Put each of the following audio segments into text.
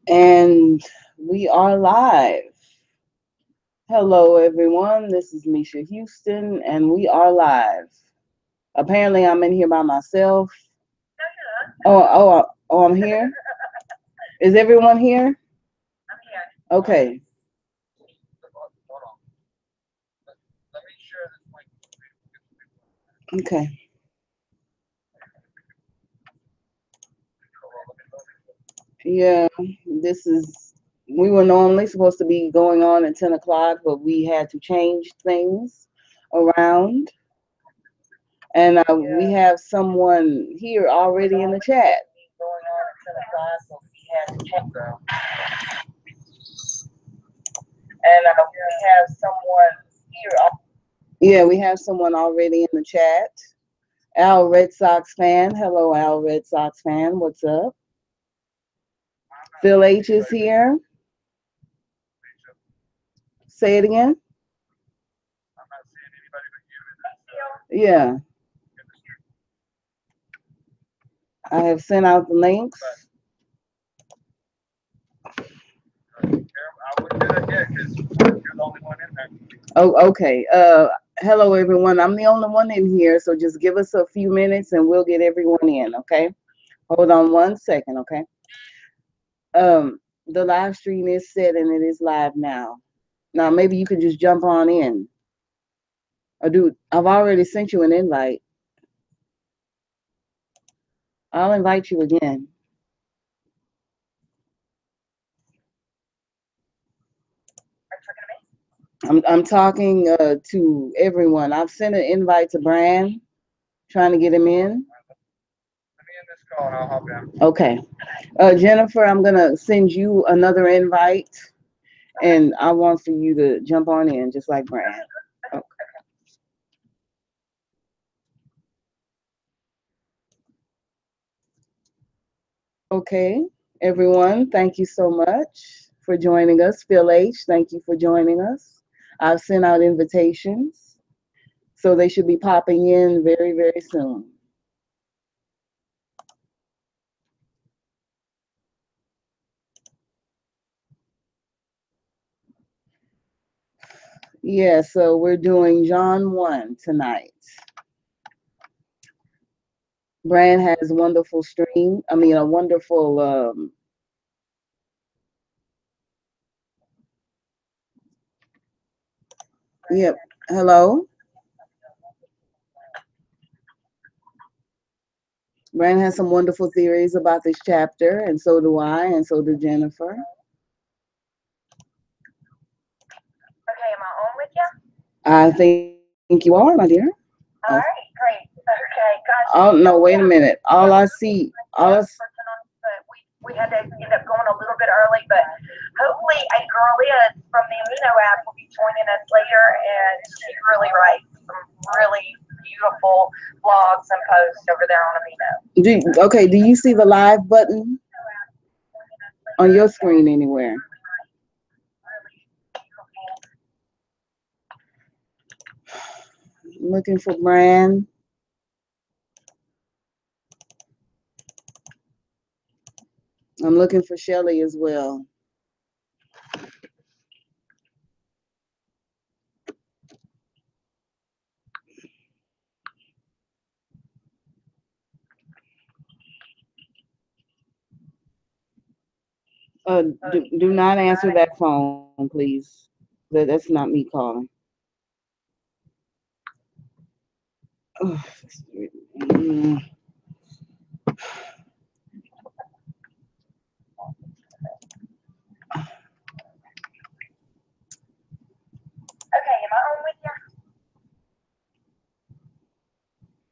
And we are live. Hello, everyone. This is Misha Houston, and we are live. Apparently, I'm in here by myself. I'm here. Is everyone here? Okay. Okay. Yeah, this is. We were normally supposed to be going on at 10 o'clock, but we had to change things around. And we have someone here already in the chat. We have someone here. Yeah, we have someone already in the chat. Al Red Sox fan. Hello, Al Red Sox fan. What's up? Phil H is here. Say it again. Yeah, I have sent out the links. Oh, okay. Hello everyone. I'm the only one in here, so just give us a few minutes and we'll get everyone in. Okay. Hold on 1 second. Okay. The live stream is set and it is live now. Now maybe you can just jump on in. Or dude, I've already sent you an invite. I'll invite you again. I'm talking to everyone. I've sent an invite to Bran, trying to get him in. Okay. Jennifer, I'm gonna send you another invite, and I want for you to jump on in, just like Bran. Okay. Okay, everyone, thank you so much for joining us. Phil H, thank you for joining us. I've sent out invitations, so they should be popping in very, very soon. Yeah, so we're doing John 1 tonight. Bran has a wonderful yep. Hello. Bran has some wonderful theories about this chapter, and so do I, and so do Jennifer. I think you are, my dear. All right, great. Okay, gosh. Oh no, wait a minute. All I see, we had to end up going a little bit early, but hopefully Agrilis from the Amino app will be joining us later, and she really writes some really beautiful blogs and posts over there on Amino. Okay, do you see the live button on your screen anywhere? Looking for Bran. I'm looking for Shelley as well. Do not answer that phone, please. That's not me calling. Mm.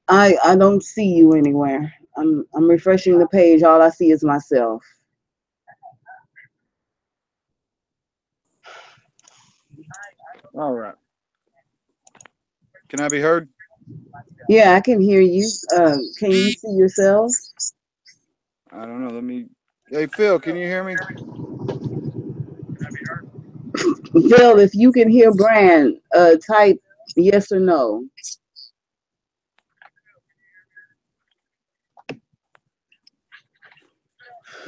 I don't see you anywhere. I'm refreshing the page. All I see is myself. All right. Can I be heard? Yeah, I can hear you. Can you see yourself? I don't know. Let me. Hey, Phil, can you hear me? Phil, if you can hear Bran, type yes or no.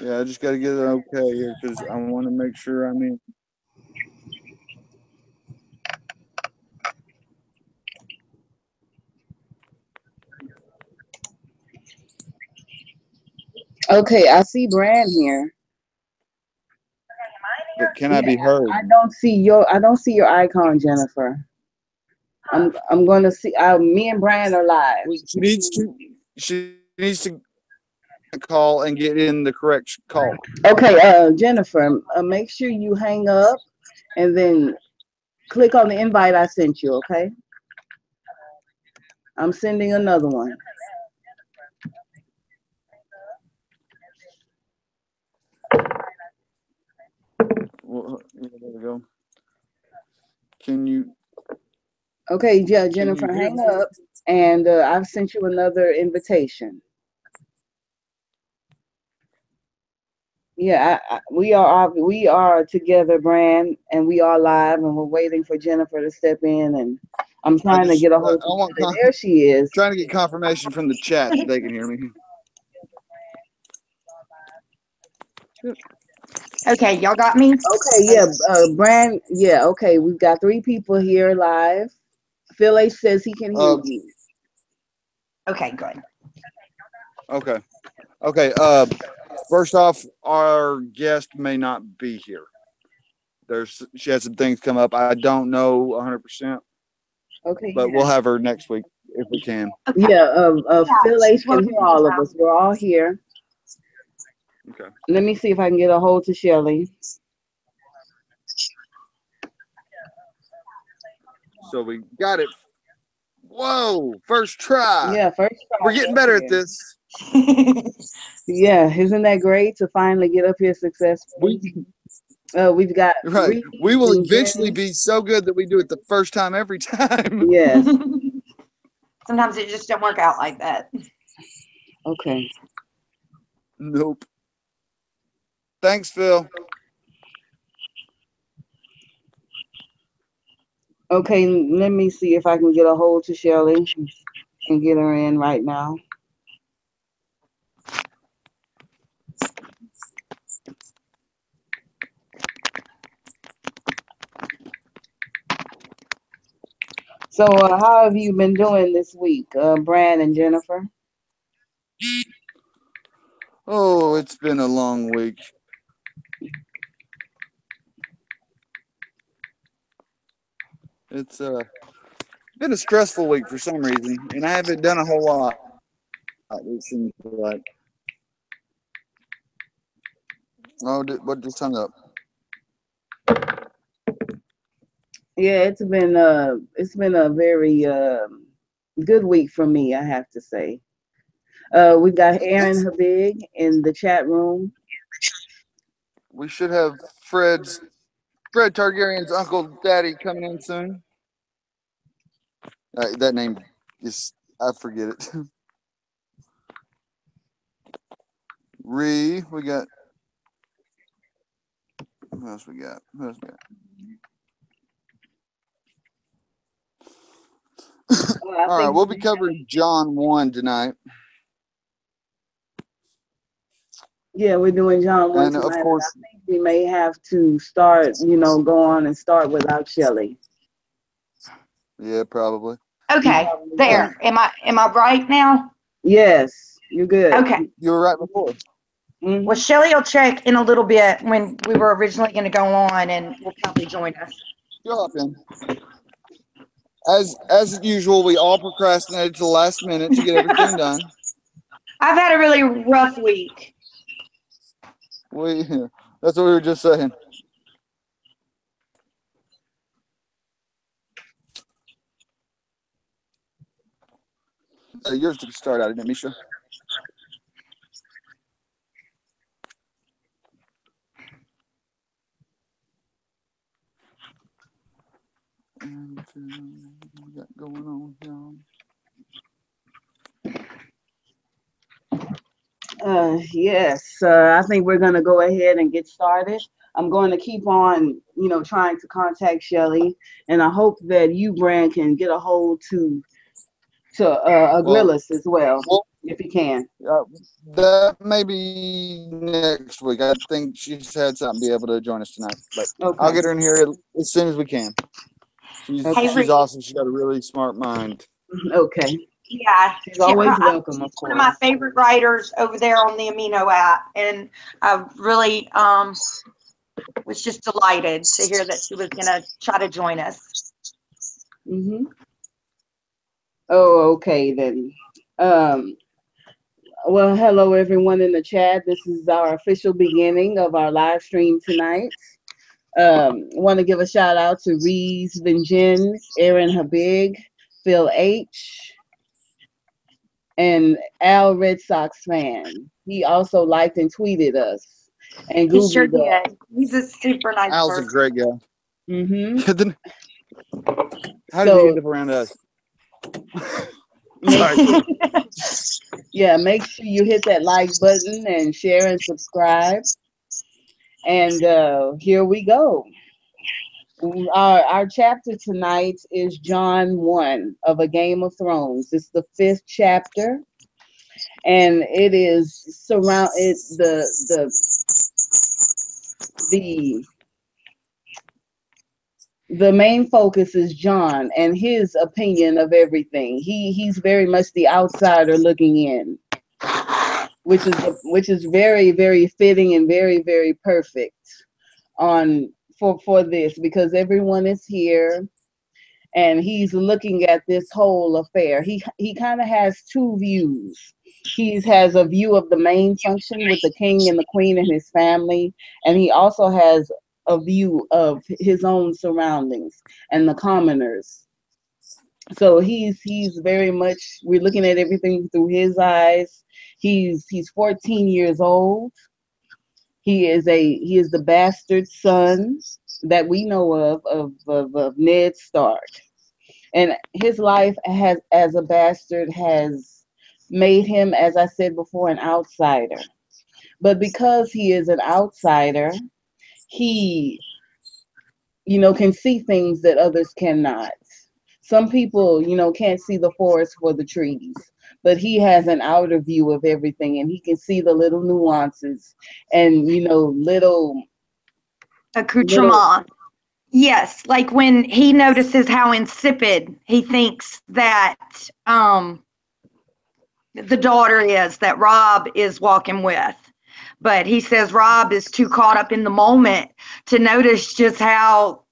Yeah, I just got to get it okay here because I want to make sure I'm in. Okay, I see Bran here. But can I be heard? I don't see your icon, Jennifer. I'm going to see. Me and Bran are live. She needs to call and get in the correct call. Okay, Jennifer, make sure you hang up and then click on the invite I sent you. Okay, I'm sending another one. Well, there we go. Can you? Okay, Jennifer, hang up, and I've sent you another invitation. Yeah, we are together, Bran, and we are live, and we're waiting for Jennifer to step in, and I'm trying to get a hold of her. There she is. Trying to get confirmation from the chat that they can hear me. Okay, y'all got me? Okay, yeah, Bran, yeah, okay, we've got 3 people here live. Phil H says he can hear you. Okay, good. Okay. First off, our guest may not be here. She had some things come up. I don't know 100%. Okay, but we'll have her next week if we can. Okay. Yeah, Phil H can hear all of us. We're all here. Okay. Let me see if I can get a hold to Shelley. So we got it. Whoa, first try. Yeah, first try. We're getting better at this. Yeah, isn't that great to finally get up here successfully? We've got right. We will eventually be so good that we do it the first time every time. Yes. Sometimes it just don't work out like that. Okay. Nope. Thanks, Phil. Okay, let me see if I can get a hold to Shelley and get her in right now. So, how have you been doing this week, Bran and Jennifer? Oh, it's been a long week. It's been a stressful week for some reason, and I haven't done a whole lot. It seems like. Oh, what just hung up? Yeah, it's been a very good week for me, I have to say. We've got Aaron Habig in the chat room. We should have Fred Targaryen's uncle daddy coming in soon. That name is, I forget it. We got, who else we got? All right, we'll be covering John 1 tonight. Yeah, we're doing John 1 tonight. Of course, I think we may have to start, go on and start without Shelley. Yeah, probably. Okay, there. Am I right now? Yes, you're good. Okay. You were right before. Mm-hmm. Well, Shelley will check in a little bit when we were originally going to go on, and will probably join us. You'll hop in. As usual, we all procrastinated to the last minute to get everything done. I've had a really rough week. That's what we were just saying. Yours to start out, isn't it, Misha? And what we got going on here? Yes, I think we're going to go ahead and get started. I'm going to keep on, trying to contact Shelley, and I hope that you, Bran, can get a hold to Agrilis as well. if you can. That may be next week. I think she's had something to be able to join us tonight. But Okay. I'll get her in here as soon as we can. Okay. She's awesome. She's got a really smart mind. Okay. Yeah, She's always welcome, of one of my course. favorite writers over there on the Amino app, and I really was just delighted to hear that she was gonna try to join us. Mm-hmm. Oh, okay then. Well, hello everyone in the chat. This is our official beginning of our live stream tonight. Want to give a shout out to Reese Vinjen, Aaron Habig, Phil H, and Al Red Sox fan. He also liked and tweeted us and He sure Googled us. did. He's a super nice Al's a person. great guy. Mm-hmm. How did he end up around us? Make Sorry. sure, make sure you hit that like button and share and subscribe. And here we go. Our chapter tonight is John 1 of A Game of Thrones. It's the 5th chapter, and it is the main focus is John and his opinion of everything. He's very much the outsider looking in, which is very, very fitting and very, very perfect for this, because everyone is here and he's looking at this whole affair. He kind of has two views. He has a view of the main function with the king and the queen and his family, and he also has a view of his own surroundings and the commoners. So he's very much, we're looking at everything through his eyes. He's 14 years old. He is the bastard son that we know of Ned Stark. And his life as a bastard has made him, as I said before, an outsider. But because he is an outsider, he, can see things that others cannot. Some people, can't see the forest for the trees, but he has an outer view of everything, and he can see the little nuances and, little Accoutrement. Yes, like when he notices how insipid he thinks that the daughter is that Rob is walking with. But he says Rob is too caught up in the moment to notice just how,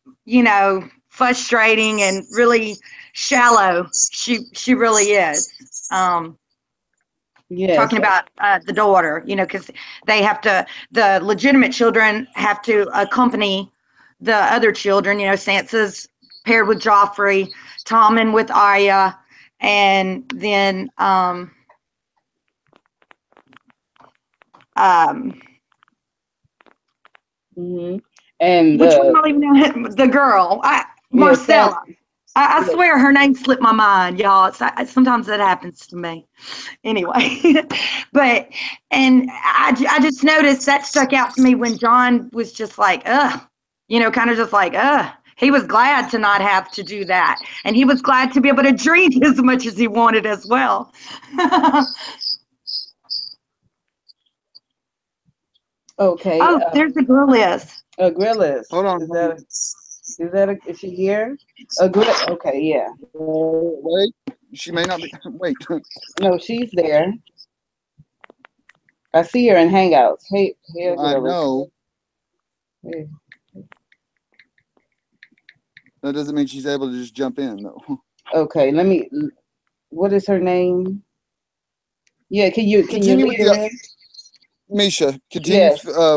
frustrating and really shallow she really is. Yes. Talking about the daughter, because the legitimate children have to accompany the other children, Sansa's paired with Joffrey, Tommen with Arya, and then Mm-hmm. And which one do I even know? The girl, Marcella. I swear her name slipped my mind, y'all. Sometimes that happens to me. Anyway, and I just noticed that stuck out to me when John was just like, kind of just like, he was glad to not have to do that. And he was glad to be able to drink as much as he wanted as well. Okay. Oh, there's Agrilis. Agrilis. Hold on. Is she here? Agrilis. Okay, yeah. Wait. She may not be. Wait. No, she's there. I see her in Hangouts. Hey, Agrilis. I know. Hey. That doesn't mean she's able to just jump in, though. Okay, what is her name? Yeah, can you lead her in? Misha, continue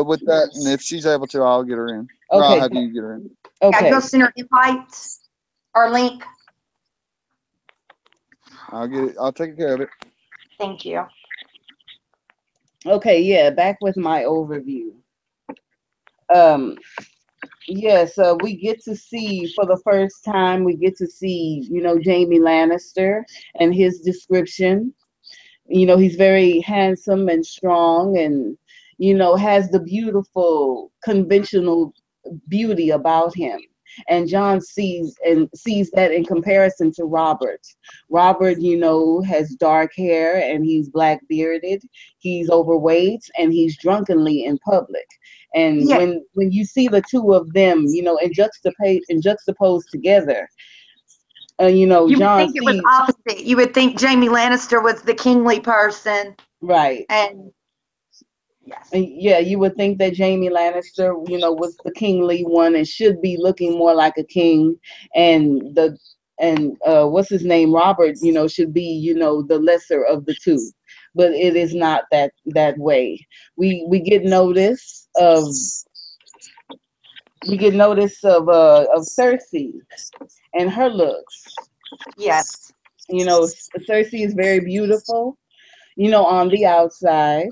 with that, and if she's able to, I'll get her in. Or Okay. I'll have you get her in. Okay. Go send her invites or link. I'll take care of it. Thank you. Okay, yeah, back with my overview. Yes, we get to see, for the first time, Jaime Lannister and his description. He's very handsome and strong and, has the beautiful conventional beauty about him. And John sees that in comparison to Robert. Robert, has dark hair and he's black bearded. He's overweight and he's drunkenly in public. And Yeah. when you see the two of them, juxtaposed together, You would John think it was sees, opposite. You would think Jamie Lannister was the kingly person, right. and yes, And yeah, you would think that Jamie Lannister, was the kingly one and should be looking more like a king, and what's his name, Robert, should be, the lesser of the two. But it is not that way. We get notice of Cersei and her looks. yes. Cersei is very beautiful, on the outside.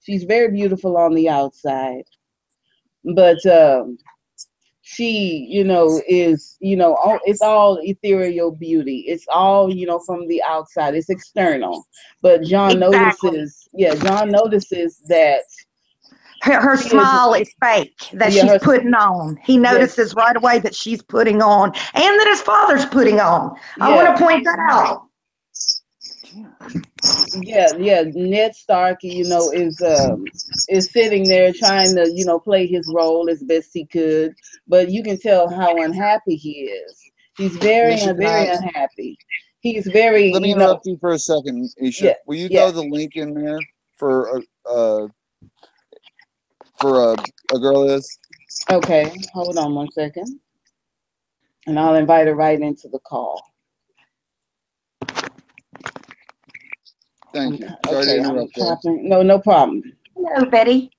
She's very beautiful on the outside, but she, is, it's all ethereal beauty. It's all, from the outside. It's external. But John Exactly. notices that Her she is, smile is fake that yeah, she's her, putting on. He yes, notices right away that she's putting on, and that his father's putting on. I want yeah, to point that out. yeah. Ned Stark, is sitting there trying to, play his role as best he could, but you can tell how unhappy he is. He's very, Isha, very unhappy. He's very, let me interrupt you for a second, Isha. yeah, Will you yeah. throw the link in there for Agrilis? Okay, hold on 1 second, and I'll invite her right into the call. Thank you. Sorry to interrupt there. No problem. Hello, Betty.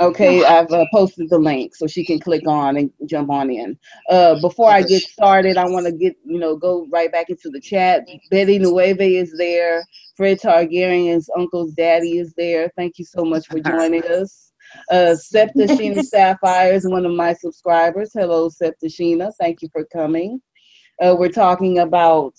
Okay, I've posted the link so she can click on and jump on in. Before I Okay. get started, I want to go right back into the chat. Betty Nueve is there. Fred Targaryen's uncle's daddy is there. Thank you so much for joining us. Septa Sheena Sapphire is one of my subscribers. Hello, Septa Sheena. Thank you for coming. We're talking about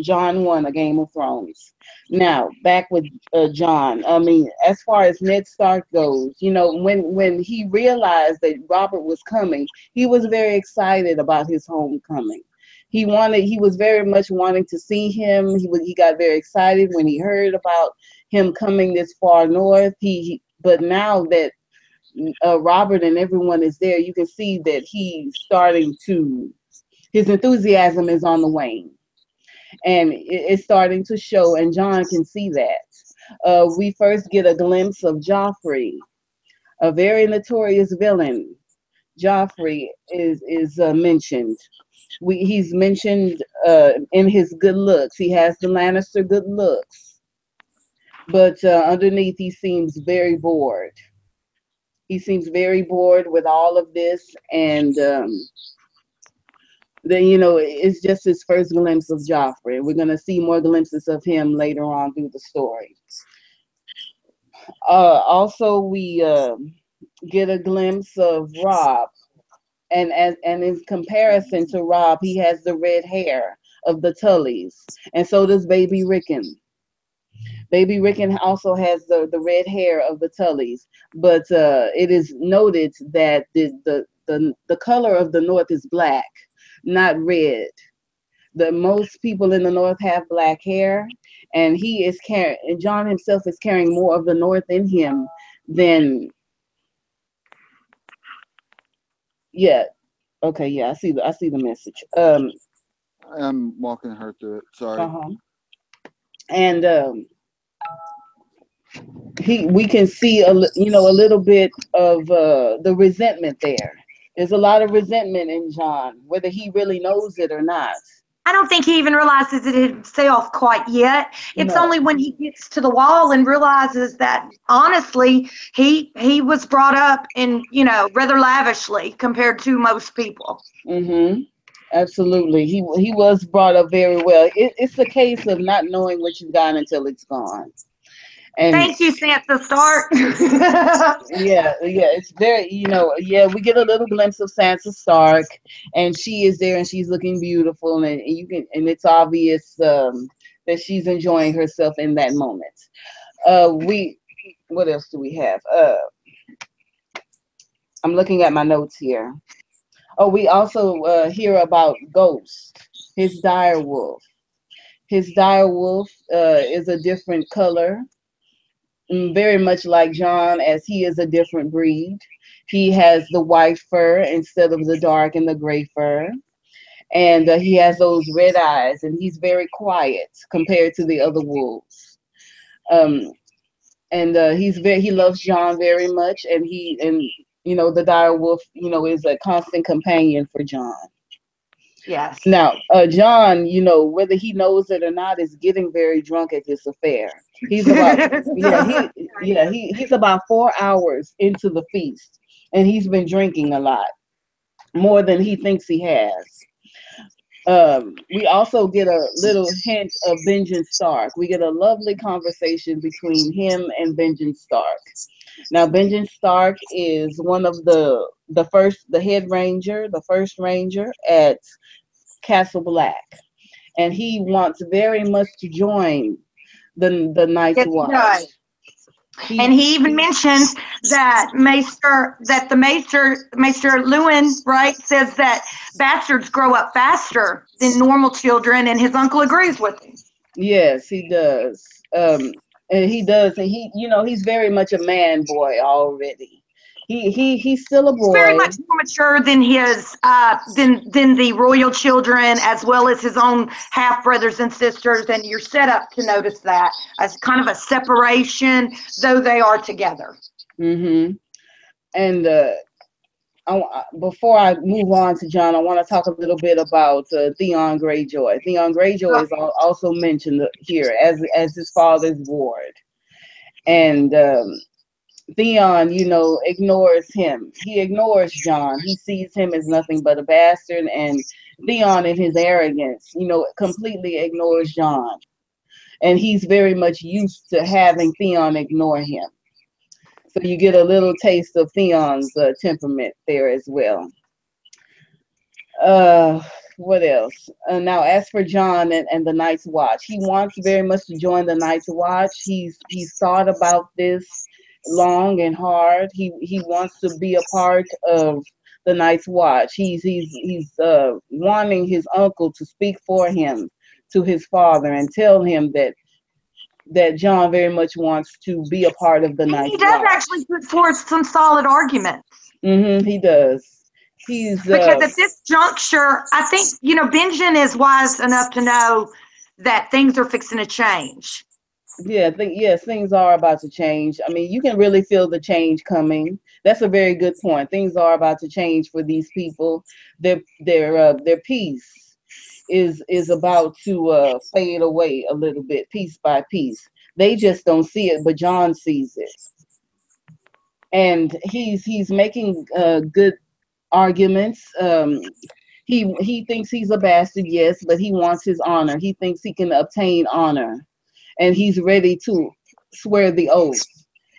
John 1, A Game of Thrones. Now, back with John. I mean, as far as Ned Stark goes, when he realized that Robert was coming, he was very excited about his homecoming. He was very much wanting to see him. He got very excited when he heard about him coming this far north. But now that Robert and everyone is there, you can see that his enthusiasm is on the wane, and it's starting to show, and John can see that. We first get a glimpse of Joffrey, a very notorious villain. Joffrey is mentioned. He's mentioned in his good looks. He has the Lannister good looks, but underneath he seems very bored. He seems very bored with all of this, and then it's just his first glimpse of Joffrey. We're gonna see more glimpses of him later on through the story. Also, we get a glimpse of Rob, and in comparison to Rob, he has the red hair of the Tullys, and so does Baby Rickon. Baby Rickon also has the red hair of the Tullys, but it is noted that the color of the North is black, not red. Most people in the North have black hair, and John himself is carrying more of the North in him than. Yeah. Okay. Yeah. I see the message. I'm walking her through it. Sorry. And we can see a little bit of the resentment there. There's a lot of resentment in John, whether he really knows it or not. I don't think he even realizes it himself quite yet. It's No. only when he gets to the wall and realizes that, honestly, he was brought up in, rather lavishly compared to most people. Mm-hmm. Absolutely. He was brought up very well. It's a case of not knowing what you've got until it's gone. And thank you, Sansa Stark. yeah, it's very, we get a little glimpse of Sansa Stark, and she is there, and she's looking beautiful, and it's obvious that she's enjoying herself in that moment. What else do we have? I'm looking at my notes here. Oh, we also hear about Ghost, his dire wolf. His dire wolf is a different color, very much like John, as he is a different breed. He has the white fur instead of the dark and the gray fur. And he has those red eyes, and he's very quiet compared to the other wolves. Um, and he loves John very much, and the dire wolf, is a constant companion for John. Yes. Now, John, whether he knows it or not, is getting very drunk at this affair. He's about he's about 4 hours into the feast, and he's been drinking a lot, more than he thinks he has. We also get a little hint of Benjen Stark. We get a lovely conversation between him and Benjen Stark. Now, Benjen Stark is one of the first ranger at Castle Black, and he wants very much to join the Night's Watch. Right. And he even mentions that the Maester Lewin, right, says that bastards grow up faster than normal children, and his uncle agrees with him. Yes, he does. And he does, and he's very much a man boy already. He's still a boy. Very much more mature than his than the royal children, as well as his own half brothers and sisters. And you're set up to notice that as kind of a separation, though they are together. Mm-hmm. And before I move on to John, I want to talk a little bit about Theon Greyjoy. Theon Greyjoy is also mentioned here as his father's ward, and Theon, ignores him. He ignores John. He sees him as nothing but a bastard, and Theon, in his arrogance, completely ignores John. And he's very much used to having Theon ignore him. So you get a little taste of Theon's temperament there as well. What else? Now, as for John and the Night's Watch, he wants very much to join the Night's Watch. He's thought about this long and hard. He wants to be a part of the Night's Watch. He's wanting his uncle to speak for him to his father and tell him that John very much wants to be a part of the Night's Watch. He does actually put forth some solid arguments. Mm-hmm, he does. Because at this juncture, I think Benjen is wise enough to know that things are fixing to change. Yeah, yes, things are about to change. I mean, you can really feel the change coming. That's a very good point. Things are about to change for these people. Their peace is about to fade away a little bit, piece by piece. They just don't see it, but John sees it, and he's making good arguments. He thinks he's a bastard, yes, but he wants his honor. He thinks he can obtain honor. And he's ready to swear the oath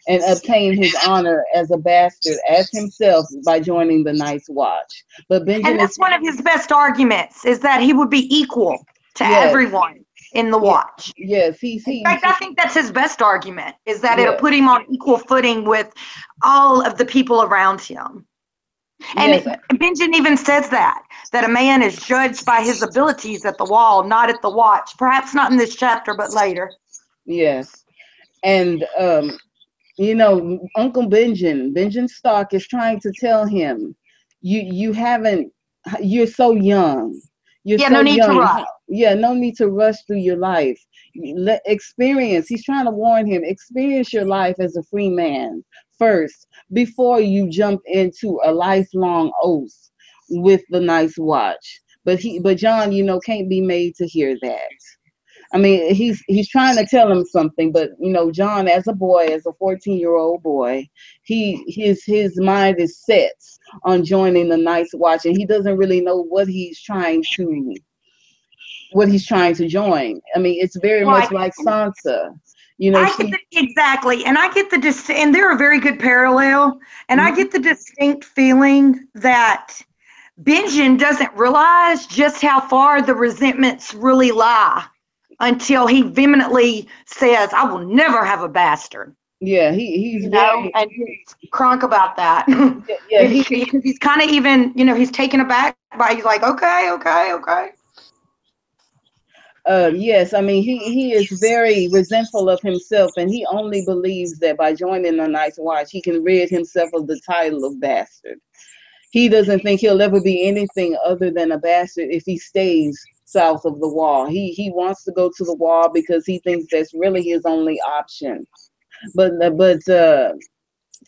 and obtain his honor as a bastard, as himself, by joining the Night's Watch. But Benjen, and that's one of his best arguments, is that he would be equal to everyone in the Watch. Yes, in fact, I think that's his best argument, is that it'll put him on equal footing with all of the people around him. And Benjen even says that a man is judged by his abilities at the wall, not at the Watch. Perhaps not in this chapter, but later. Yes. And, Uncle Benjen Stark is trying to tell him, you're so young. You're so no need young. to rush. Yeah, no need to rush through your life. He's trying to warn him, experience your life as a free man first before you jump into a lifelong oath with the Night's Watch. But John, can't be made to hear that. I mean, he's trying to tell him something, but John, as a boy, as a 14-year-old boy, his mind is set on joining the Night's Watch, and he doesn't really know what he's trying to join. I mean, it's very much like Sansa. Exactly, and I get and they're a very good parallel, and I get the distinct feeling that Benjen doesn't realize just how far the resentments really lie until he vehemently says, "I will never have a bastard." Yeah, he's you very, know, and he's crunk about that. yeah, He's kind of even, you know, he's taken aback by, he's like, okay. yes, I mean he is very resentful of himself, and he only believes that by joining the Night's Watch he can rid himself of the title of bastard. He doesn't think he'll ever be anything other than a bastard if he stays south of the wall. He wants to go to the wall because he thinks that's really his only option. But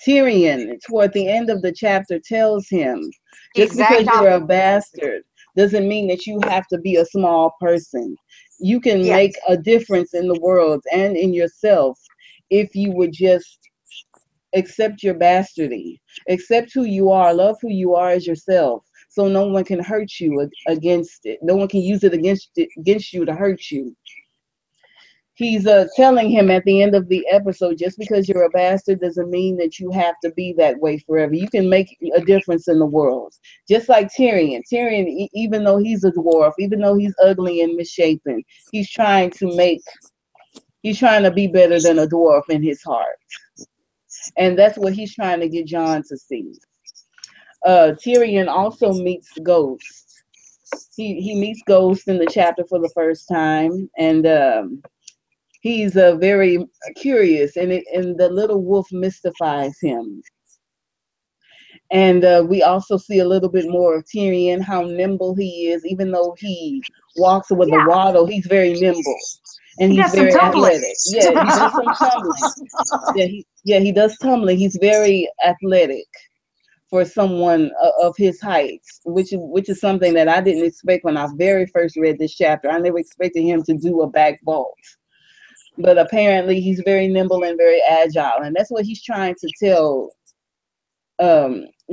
Tyrion, toward the end of the chapter, tells him, just because Exact you're a opposite. bastard doesn't mean that you have to be a small person. You can Yes. make a difference in the world and in yourself if you would just accept your bastardy, accept who you are, love who you are as yourself, so no one can hurt you against it. No one can use it against you to hurt you. He's telling him at the end of the episode, just because you're a bastard doesn't mean that you have to be that way forever. You can make a difference in the world. Just like Tyrion. Tyrion, even though he's a dwarf, even though he's ugly and misshapen, he's trying to be better than a dwarf in his heart. And that's what he's trying to get Jon to see. Tyrion also meets Ghost. He meets Ghost in the chapter for the first time, and he's very curious, and the little wolf mystifies him. And we also see a little bit more of Tyrion, how nimble he is. Even though he walks with a waddle, he's very nimble, and he's very athletic. Yeah, he does some tumbling. He does tumbling. He's very athletic for someone of his heights, which is something that I didn't expect when I very first read this chapter. I never expected him to do a back vault. But apparently he's very nimble and very agile, and that's what he's trying to tell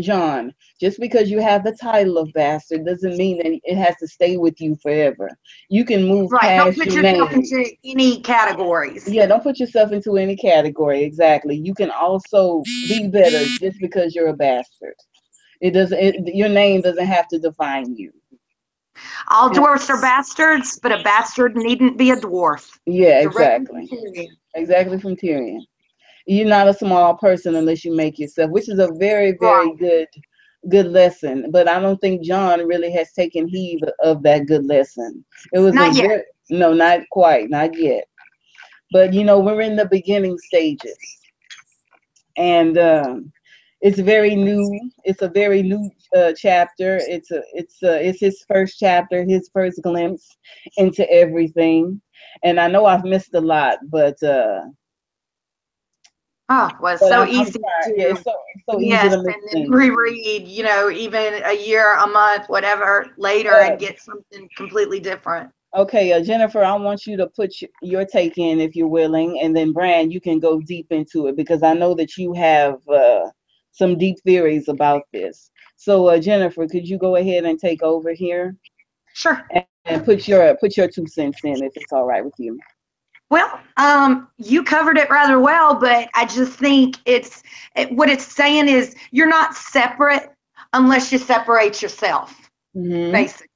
Jon. Just because you have the title of bastard doesn't mean that it has to stay with you forever. You can move Right. Don't past put your yourself name. into any categories. Yeah, don't put yourself into any category. Exactly. You can also be better just because you're a bastard. Your name doesn't have to define you. All dwarfs are bastards, but a bastard needn't be a dwarf. Yeah, exactly. Exactly, from Tyrion. You're not a small person unless you make yourself, which is a very, very good lesson. But I don't think Jon really has taken heed of that good lesson. It was not yet. No, not quite, not yet. But we're in the beginning stages, and it's very new. It's a very new chapter. It's his first chapter, his first glimpse into everything. And I know I've missed a lot, but it's so easy to it's so easy to miss and then reread, even a year, a month, whatever later, and get something completely different. Okay, Jennifer, I want you to put your take in if you're willing, and then Bran, you can go deep into it because I know that you have some deep theories about this. So, Jennifer, could you go ahead and take over here? Sure. And put your 2 cents in if it's all right with you. Well, you covered it rather well, but I just think what it's saying is you're not separate unless you separate yourself, basically.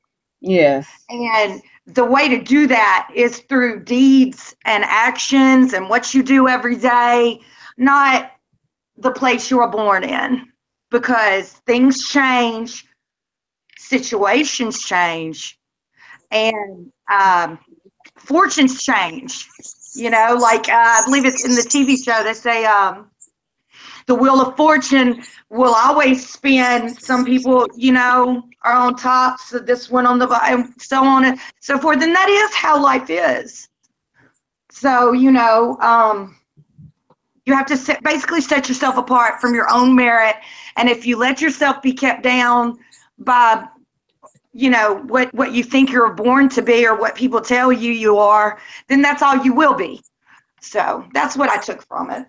Yes. And the way to do that is through deeds and actions and what you do every day, not the place you were born in, because things change, situations change, and fortunes change. Like I believe it's in the TV show, they say the wheel of fortune will always spin. Some people, are on top, so this one on the bottom, so on and so forth. And that is how life is. So, you have to basically set yourself apart from your own merit. And if you let yourself be kept down by, what you think you're born to be or what people tell you are, then that's all you will be. So that's what I took from it.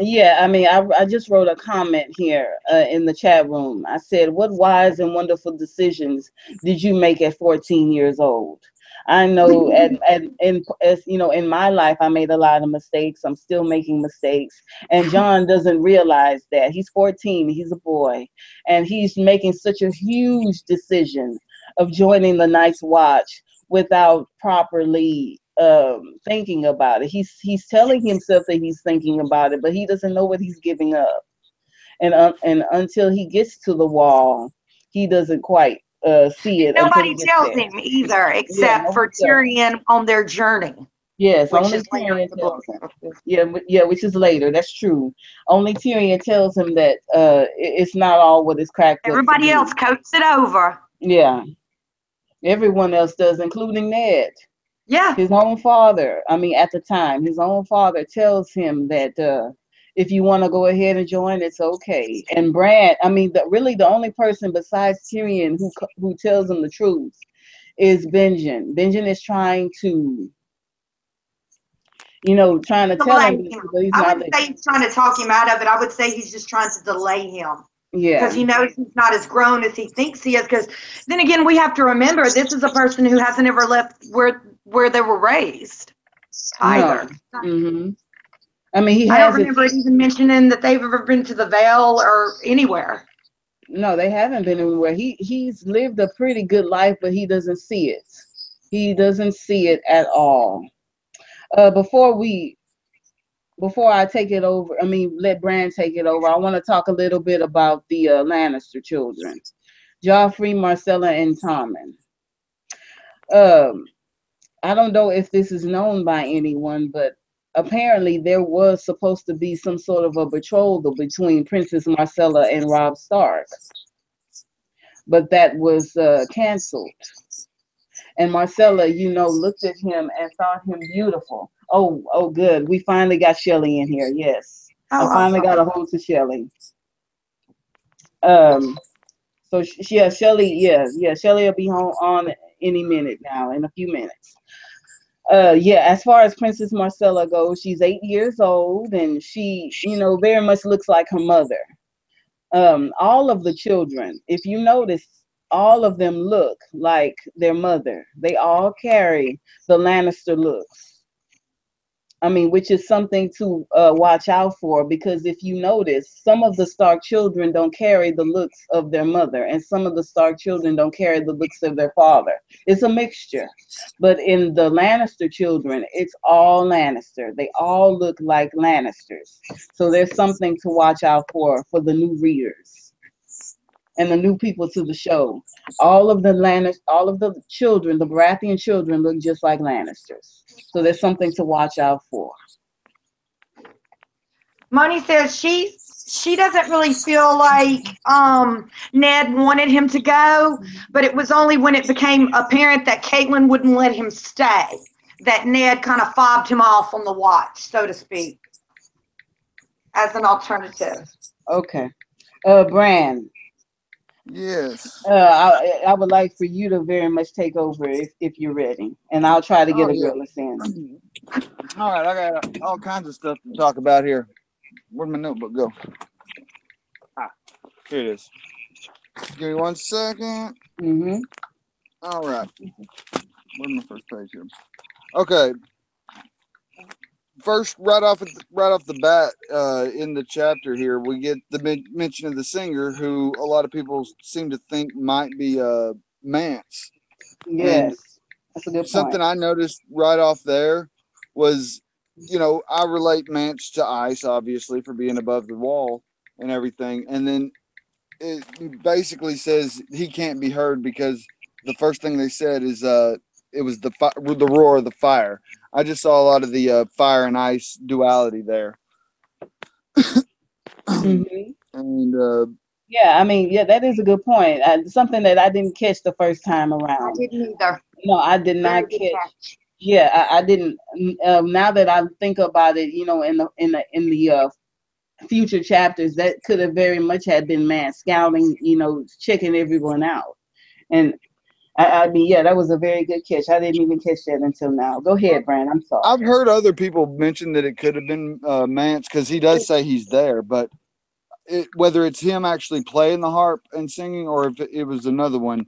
Yeah, I mean, I just wrote a comment here in the chat room. I said, what wise and wonderful decisions did you make at 14 years old? I know in my life, I made a lot of mistakes. I'm still making mistakes. And Jon doesn't realize that. He's 14. He's a boy. And he's making such a huge decision of joining the Night's Watch without properly thinking about it. He's telling himself that he's thinking about it, but he doesn't know what he's giving up. And until he gets to the wall, he doesn't quite see it until he Nobody gets tells there. him either, Yeah, except for nobody tells him. Tyrion on their journey, Yes, which only is later in Tyrion the tells book. him. Yeah, which is later. That's true. Only Tyrion tells him that it's not all what it's cracked up to Everybody be. else coats it over. Yeah, everyone else does, including Ned. Yeah. His own father, I mean, at the time, his own father tells him that if you want to go ahead and join, it's okay. And Bran, I mean, really the only person besides Tyrion who tells him the truth is Benjen. Benjen is trying to, trying to tell him this, but he's I not wouldn't say listening. he's trying to talk him out of it. I would say he's just trying to delay him. Yeah. Because he knows he's not as grown as he thinks he is. Because then again, we have to remember this is a person who hasn't ever left where they were raised. Either. No. Mm-hmm. I mean, he I don't has it. remember even mentioning that they've ever been to the Vale or anywhere. No, they haven't been anywhere. He's lived a pretty good life, but he doesn't see it. He doesn't see it at all. Before I take it over, I mean, let Bran take it over, I want to talk a little bit about the Lannister children, Joffrey, Marcella, and Tommen. I don't know if this is known by anyone, but apparently there was supposed to be some sort of a betrothal between Princess Marcella and Robb Stark, but that was canceled. And Marcella, looked at him and found him beautiful. Oh, good. We finally got Shelley in here. Yes. I finally got a hold to Shelley. So yeah, Shelley, yeah, Shelley will be home on any minute now, in a few minutes. Yeah, as far as Princess Marcella goes, she's 8 years old, and she, very much looks like her mother. All of the children, if you notice, all of them look like their mother. They all carry the Lannister looks. I mean, which is something to watch out for, because if you notice, some of the Stark children don't carry the looks of their mother, and some of the Stark children don't carry the looks of their father. It's a mixture. But in the Lannister children, it's all Lannister. They all look like Lannisters. So there's something to watch out for the new readers and the new people to the show. All of the children, the Baratheon children, look just like Lannisters. So there's something to watch out for. Moni says she doesn't really feel like Ned wanted him to go, but it was only when it became apparent that Caitlin wouldn't let him stay that Ned kind of fobbed him off on the watch, so to speak, as an alternative. Okay. Bran. Yes. I would like for you to very much take over if you're ready, and I'll try to get Agrilis in. All right, I got all kinds of stuff to talk about here. Where'd my notebook go? Here it is. Give me 1 second. Mm-hmm. All right. Where's my first page here? Okay. First, right off the bat, in the chapter here, we get the mention of the singer, who a lot of people seem to think might be Mance. Yes, and that's a good point. Something I noticed right off there was, I relate Mance to ice, obviously, for being above the wall and everything, and then it basically says he can't be heard because the first thing they said is it was the roar of the fire. I just saw a lot of the fire and ice duality there. Mm-hmm. And yeah, I mean, yeah, that is a good point. Something that I didn't catch the first time around. I didn't either. No, I did not catch. Yeah, I didn't. Now that I think about it, in the future chapters, that could have very much had been Mance scouting, checking everyone out. And I mean, yeah, that was a very good catch. I didn't even catch that until now. Go ahead, Bran. I'm sorry. I've heard other people mention that it could have been Mance, because he does say he's there, but whether it's him actually playing the harp and singing or if it was another one,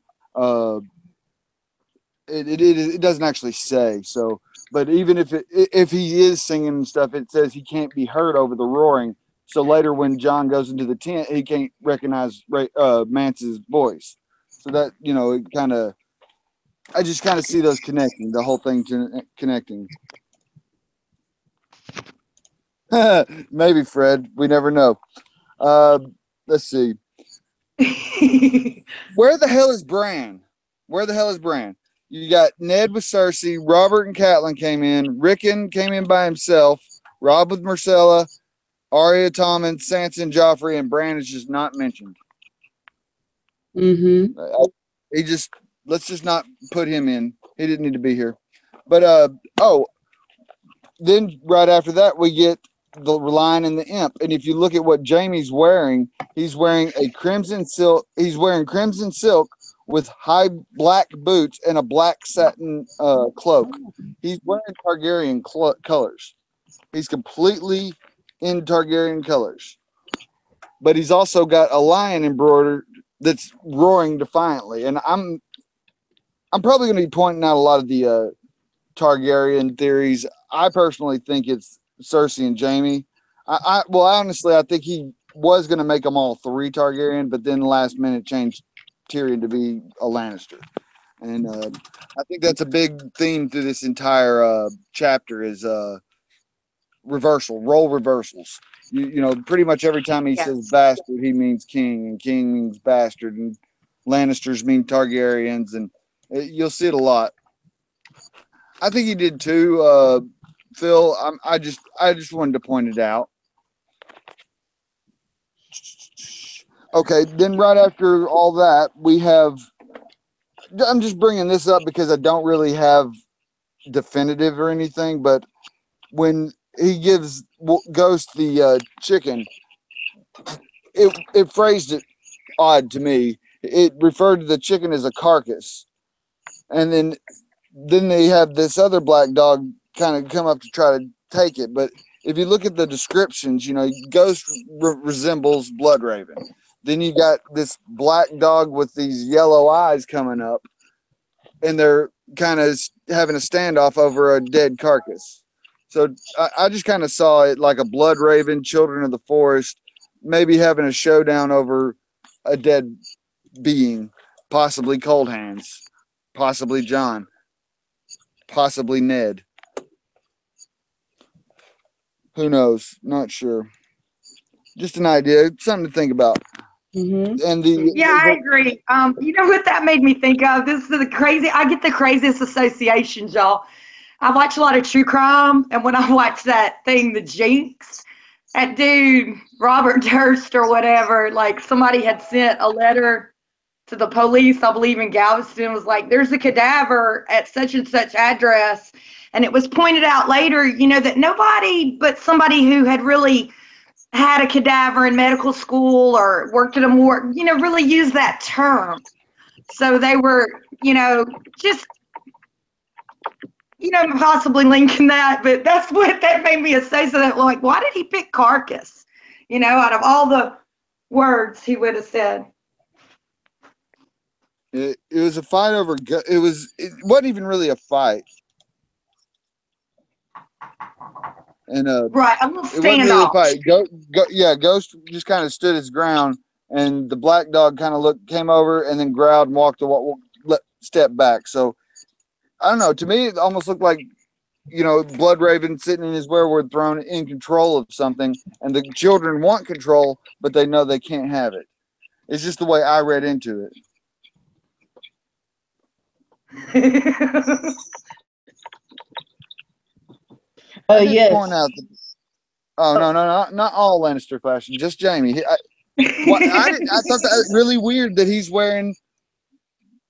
it doesn't actually say. So, but even if he is singing and stuff, it says he can't be heard over the roaring. So later, when John goes into the tent, he can't recognize Mance's voice. So that, it kind of I just kind of see those connecting, the whole thing connecting. Maybe, Fred. We never know. Let's see. Where the hell is Bran? Where the hell is Bran? You got Ned with Cersei, Robert and Catelyn came in, Rickon came in by himself, Rob with Myrcella, Arya, Tommen, Sansa, Joffrey, and Bran is just not mentioned. Mm-hmm. Let's just not put him in. He didn't need to be here. But then right after that we get the Lion and the Imp, and if you look at what Jaime's wearing, he's wearing a crimson silk. He's wearing crimson silk with high black boots and a black satin cloak. He's wearing Targaryen colors. He's completely in Targaryen colors, but he's also got a lion embroidered that's roaring defiantly. And I'm probably going to be pointing out a lot of the Targaryen theories. I personally think it's Cersei and Jaime. Well, honestly, I think he was going to make them all three Targaryen, but then last minute changed Tyrion to be a Lannister. And I think that's a big theme through this entire chapter is role reversals. You know, pretty much every time he says bastard, he means king, and king means bastard, and Lannisters mean Targaryens, and you'll see it a lot. I think he did too, Phil. I just wanted to point it out. Okay, then right after all that, we have. I'm just bringing this up because I don't really have definitive or anything, but when he gives Ghost the chicken, it phrased it odd to me. It referred to the chicken as a carcass, and then they have this other black dog kind of come up to try to take it. But if you look at the descriptions, you know, Ghost resembles Bloodraven. Then you got this black dog with these yellow eyes coming up, and they're kind of having a standoff over a dead carcass. So I just kind of saw it like a Bloodraven, Children of the Forest, maybe having a showdown over a dead being, possibly Cold Hands, possibly Jon, possibly Ned. Who knows? Not sure. Just an idea, something to think about. Mm-hmm. And I agree. You know what that made me think of? This is I get the craziest associations, y'all. I watch a lot of true crime, and when I watch that thing, The Jinx, that dude, Robert Durst or whatever, like somebody had sent a letter to the police, I believe in Galveston, was like, there's a cadaver at such and such address. And it was pointed out later, you know, that nobody but somebody who had really had a cadaver in medical school or worked at a morgue, you know, really used that term. So they were, you know, just, you know, possibly linking that, but that's what that made me associate that. Like, why did he pick carcass? You know, out of all the words he would have said. It was a fight over. It wasn't even really a fight. And right, a little it wasn't really a standoff. fight. Ghost just kind of stood his ground, and the black dog kind of came over, and then growled and walked step back. So I don't know. To me, it almost looked like, you know, Bloodraven sitting in his werewolf throne in control of something, and the children want control, but they know they can't have it. It's just the way I read into it. Yes. Point out no, not all Lannister fashion, just Jaime. I thought that was really weird that he's wearing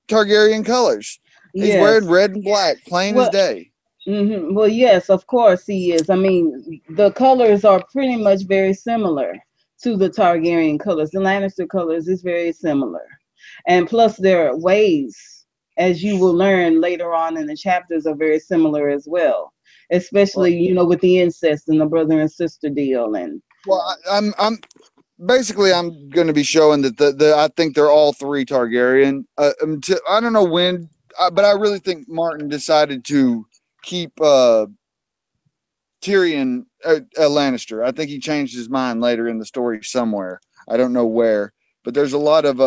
Targaryen colors. He's wearing red and black, plain as day. Mm-hmm. Well, yes, of course he is. I mean, the colors are pretty much very similar to the Targaryen colors. The Lannister colors is very similar. And plus their ways, as you will learn later on in the chapters, are very similar as well. Especially, you know, with the incest and the brother and sister deal. And I'm going to be showing that I think they're all three Targaryen. I don't know when, but I really think Martin decided to keep Tyrion a Lannister. I think he changed his mind later in the story somewhere. I don't know where, but there's a lot of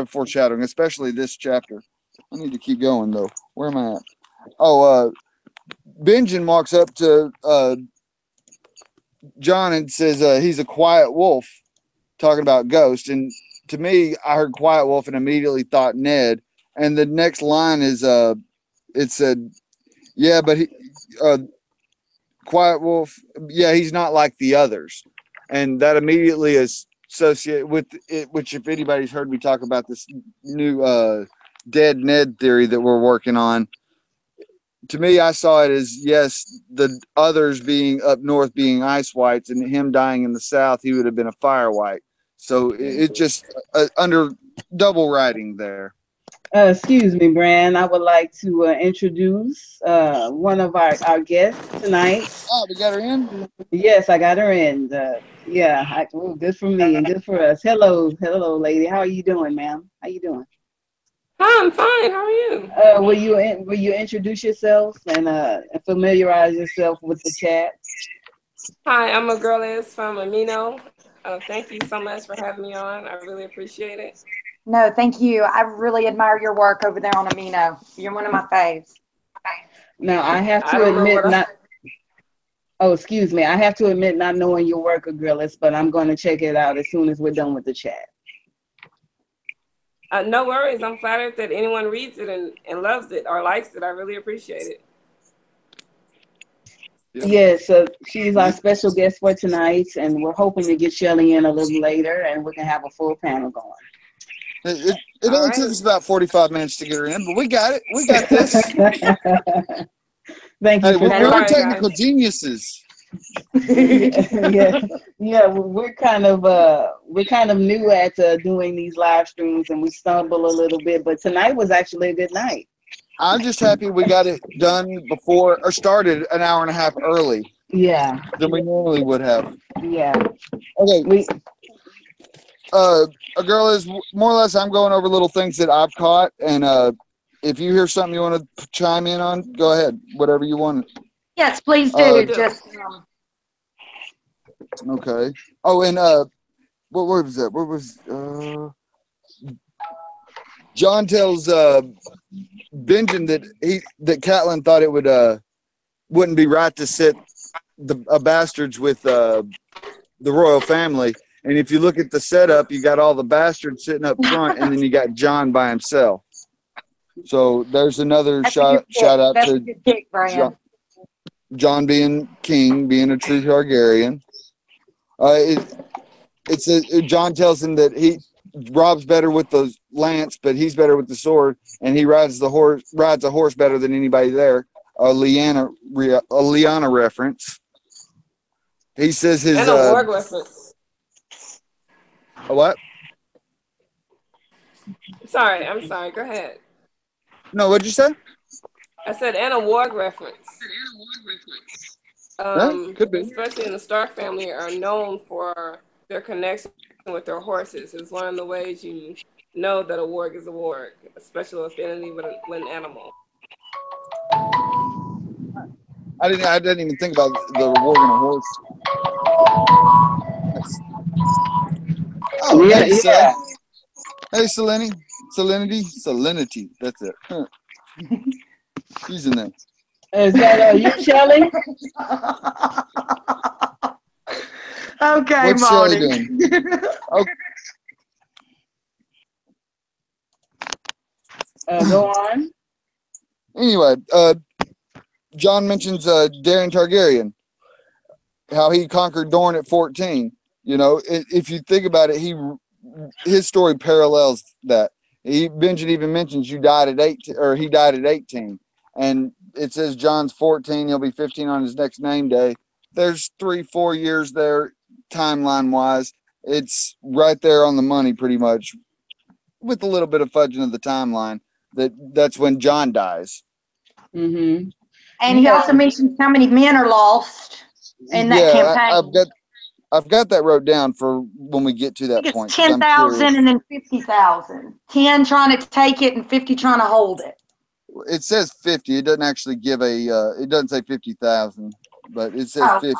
foreshadowing, especially this chapter. I need to keep going though. Where am I at? Oh, Benjamin walks up to John and says he's a quiet wolf, talking about Ghost. And to me, I heard quiet wolf and immediately thought Ned. And the next line is it said, yeah, but he quiet wolf, yeah, he's not like the others. And that immediately is associated with it, which if anybody's heard me talk about this new dead Ned theory that we're working on, to me, I saw it as, yes, the others being up north being ice whites and him dying in the south, he would have been a fire white. So it just under double writing there. Excuse me, Bran. I would like to introduce one of our guests tonight. Oh, we got her in? Yes, I got her in. Yeah, good for me and good for us. Hello, lady. How are you doing, ma'am? How you doing? Hi, I'm fine. How are you? Will you introduce yourself and familiarize yourself with the chat? Hi, I'm Agrilis from Amino. Thank you so much for having me on. I really appreciate it. No, thank you. I really admire your work over there on Amino. You're one of my faves. Now, I have to admit excuse me. I have to admit not knowing your work, Agrilis, but I'm going to check it out as soon as we're done with the chat. No worries. I'm flattered that anyone reads it and loves it or likes it. I really appreciate it. Yes, so she's our special guest for tonight, and we're hoping to get Shelley in a little later, and we can have a full panel going. It only took us about 45 minutes to get her in, but we got it. We got this. Thank you. We're technical geniuses. Yeah. We're kind of new at doing these live streams, and we stumble a little bit. But tonight was actually a good night. I'm just happy we got it done before or started an hour and a half early. Yeah. Than we normally would have. Yeah. Okay. A girl is more or less. I'm going over little things that I've caught, and if you hear something you want to chime in on, go ahead. Whatever you want. Yes, please do. Okay. Oh, and what was that? What was John tells Benjamin that Catelyn thought it wouldn't be right to sit the bastards with the royal family. And if you look at the setup, you got all the bastards sitting up front, and then you got John by himself. So there's another shout out to John being king, being a true Targaryen. John tells him that Rob's better with the lance, but he's better with the sword, and he rides a horse better than anybody there. A Lyanna reference. He says his and a Warg reference. A what? Sorry, I'm sorry. Go ahead. No, what'd you say? I said, and a Warg reference. Could be. Especially in the Stark family, are known for their connection with their horses. It's one of the ways you know that a warg is a warg, a special affinity with an animal. I didn't even think about the warg and a horse. Oh, yeah. Hey, Salinity. That's it. She's in there. Is that you, Shelley? Okay, what's Shelley doing? Okay. Go on. Anyway, John mentions Daeron Targaryen, how he conquered Dorne at 14. You know, if you think about it, his story parallels that. Benjamin even mentions he died at 18, and it says John's 14. He'll be 15 on his next name day. There's 3-4 years there, timeline wise. It's right there on the money, pretty much, with a little bit of fudging of the timeline. That's when John dies. Mm-hmm. And he also mentions how many men are lost in that campaign. I've got that wrote down for when we get to that point. 10,000 and then 50,000. 10 trying to take it and 50 trying to hold it. It says 50. It doesn't actually give it doesn't say 50,000, but it says 50.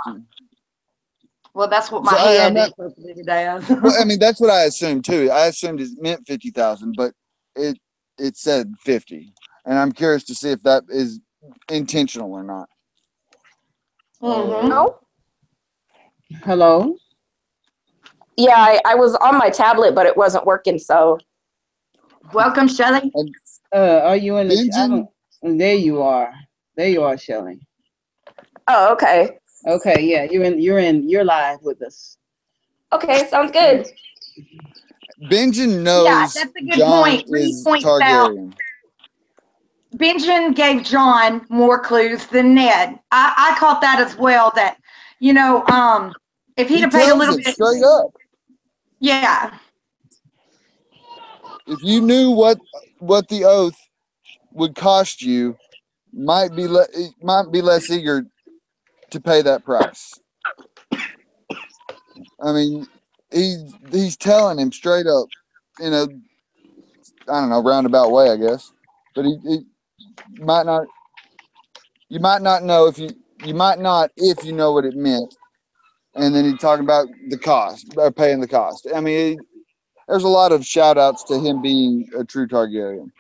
Well, that's what my head interpreted it as. Well, I mean, that's what I assumed too. I assumed it meant 50,000, but it said 50, and I'm curious to see if that is intentional or not. No. Hello? Yeah, I was on my tablet, but it wasn't working. So Welcome, Shelley. Are you in the? I Benji? don't. There you are. There you are, Shelley. oh, okay. Okay, yeah, you're live with us. Okay, sounds good. Benjen Yeah, knows that's a good John point. Bree is points out Targaryen. Benjamin gave John more clues than Ned. I caught that as well. That if he'd He have paid a tells little it bit, straight up. yeah. If you knew what the oath would cost you, might be less eager to pay that price. I mean, he's telling him straight up in a, I don't know, roundabout way, I guess. But he might not. You might not know you might not if you know what it meant. And then he's talking about the cost or paying the cost. I mean, there's a lot of shout outs to him being a true Targaryen.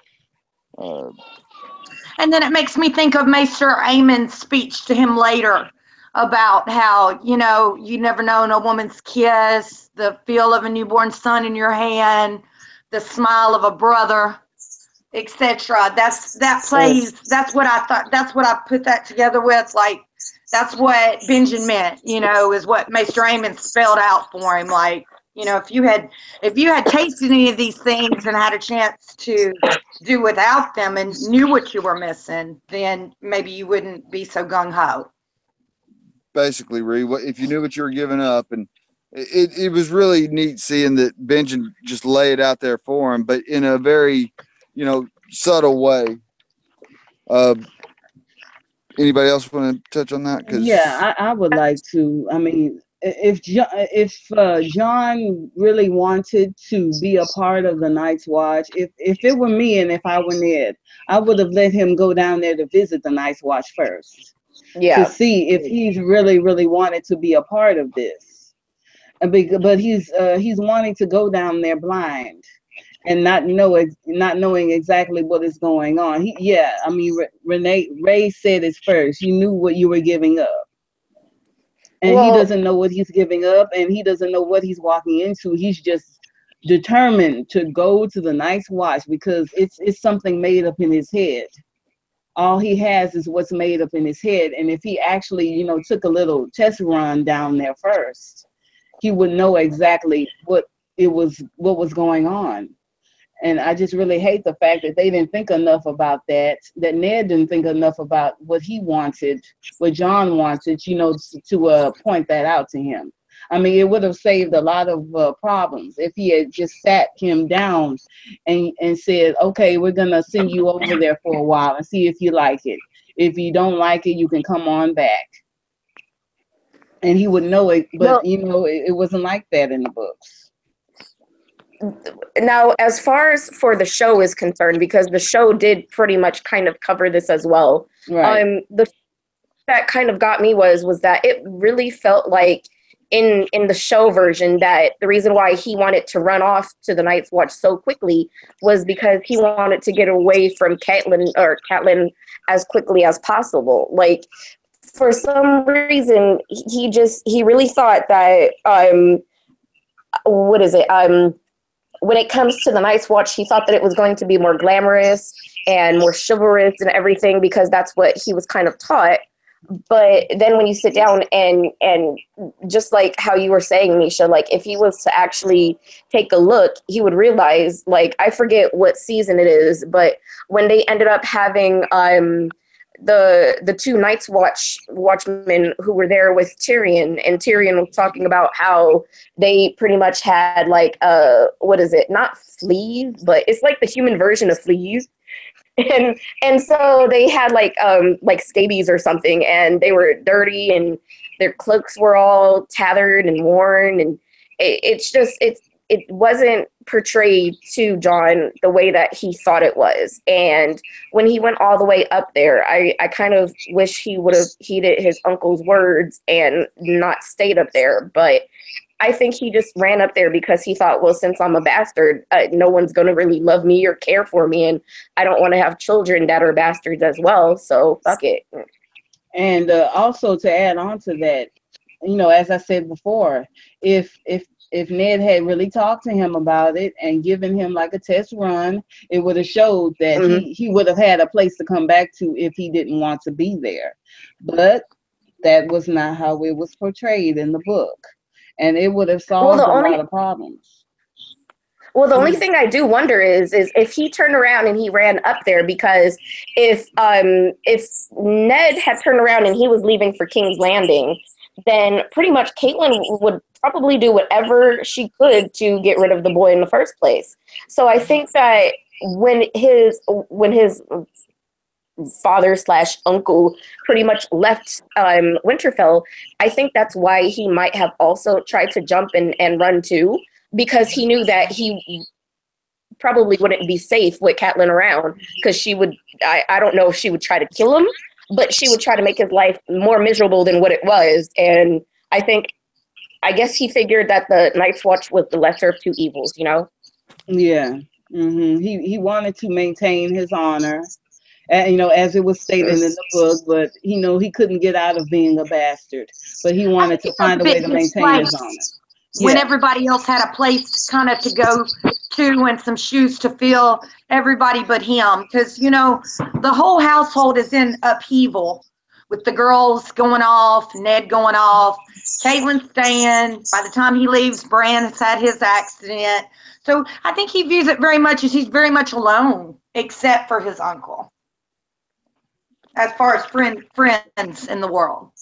And then it makes me think of Maester Aemon's speech to him later about how, you never know a woman's kiss, the feel of a newborn son in your hand, the smile of a brother, etc. That's what I thought. That's what I put that together with. Like, that's what Benjamin meant, is what Maester Aemon spelled out for him. Like, if you had tasted any of these things and had a chance to do without them and knew what you were missing, then maybe you wouldn't be so gung-ho. Basically, Ree, if you knew what you were giving up, and it was really neat seeing that Benjamin just lay it out there for him, but in a very, subtle way. Anybody else want to touch on that? Yeah, I would like to. I mean, if John really wanted to be a part of the Night's Watch, if it were me and if I were Ned, I would have let him go down there to visit the Night's Watch first to see if he's really wanted to be a part of this. But he's wanting to go down there blind and not knowing exactly what is going on. Ray said it first. You knew what you were giving up. And he doesn't know what he's giving up, and he doesn't know what he's walking into. He's just determined to go to the Night's Watch because it's something made up in his head. All he has is what's made up in his head. And if he actually, took a little test run down there first, he would know exactly what was going on. And I just really hate the fact that they didn't think enough about that Ned didn't think enough about what he wanted, what John wanted, to point that out to him. I mean, it would have saved a lot of problems if he had just sat him down and said, okay, we're going to send you over there for a while and see if you like it. If you don't like it, you can come on back. And he would know it, but, it wasn't like that in the books. Now, as far as for the show is concerned, because the show did pretty much kind of cover this as well. Right. That kind of got me was that it really felt like in the show version that the reason why he wanted to run off to the Night's Watch so quickly was because he wanted to get away from Catelyn as quickly as possible. Like, for some reason, he really thought that when it comes to the Night's Watch, he thought that it was going to be more glamorous and more chivalrous and everything because that's what he was kind of taught. But then when you sit down and just like how you were saying, Misha, like if he was to actually take a look, he would realize, like, I forget what season it is, but when they ended up having the two Night's Watchmen who were there with Tyrion, and Tyrion was talking about how they pretty much had like not fleas, but it's like the human version of fleas. And so they had like scabies or something, and they were dirty and their cloaks were all tattered and worn, and it wasn't portrayed to John the way that he thought it was. And when he went all the way up there, I kind of wish he would have heeded his uncle's words and not stayed up there. But I think he just ran up there because he thought, well, since I'm a bastard, no one's going to really love me or care for me, and I don't want to have children that are bastards as well, so fuck it. And also to add on to that, as I said before, if Ned had really talked to him about it and given him like a test run, it would have showed that he would have had a place to come back to if he didn't want to be there. But that was not how it was portrayed in the book. And it would have solved a lot of problems. Well, the only thing I do wonder is if he turned around and he ran up there, because if Ned had turned around and he was leaving for King's Landing, then pretty much Caitlin would probably do whatever she could to get rid of the boy in the first place. So I think that when his father/uncle pretty much left Winterfell, I think that's why he might have also tried to jump and run too, because he knew that he probably wouldn't be safe with Catelyn around, because she would, I don't know if she would try to kill him, but she would try to make his life more miserable than what it was. And I guess he figured that the Night's Watch was the lesser of two evils, Yeah. He wanted to maintain his honor, as it was stated in the book, but he couldn't get out of being a bastard, but he wanted to find a way to maintain his honor. When everybody else had a place kind of to go to and some shoes to fill, everybody but him, because the whole household is in upheaval with the girls going off, Ned going off, Caitlin staying. By the time he leaves, Bran has had his accident. So I think he views it very much as he's very much alone, except for his uncle, as far as friends in the world.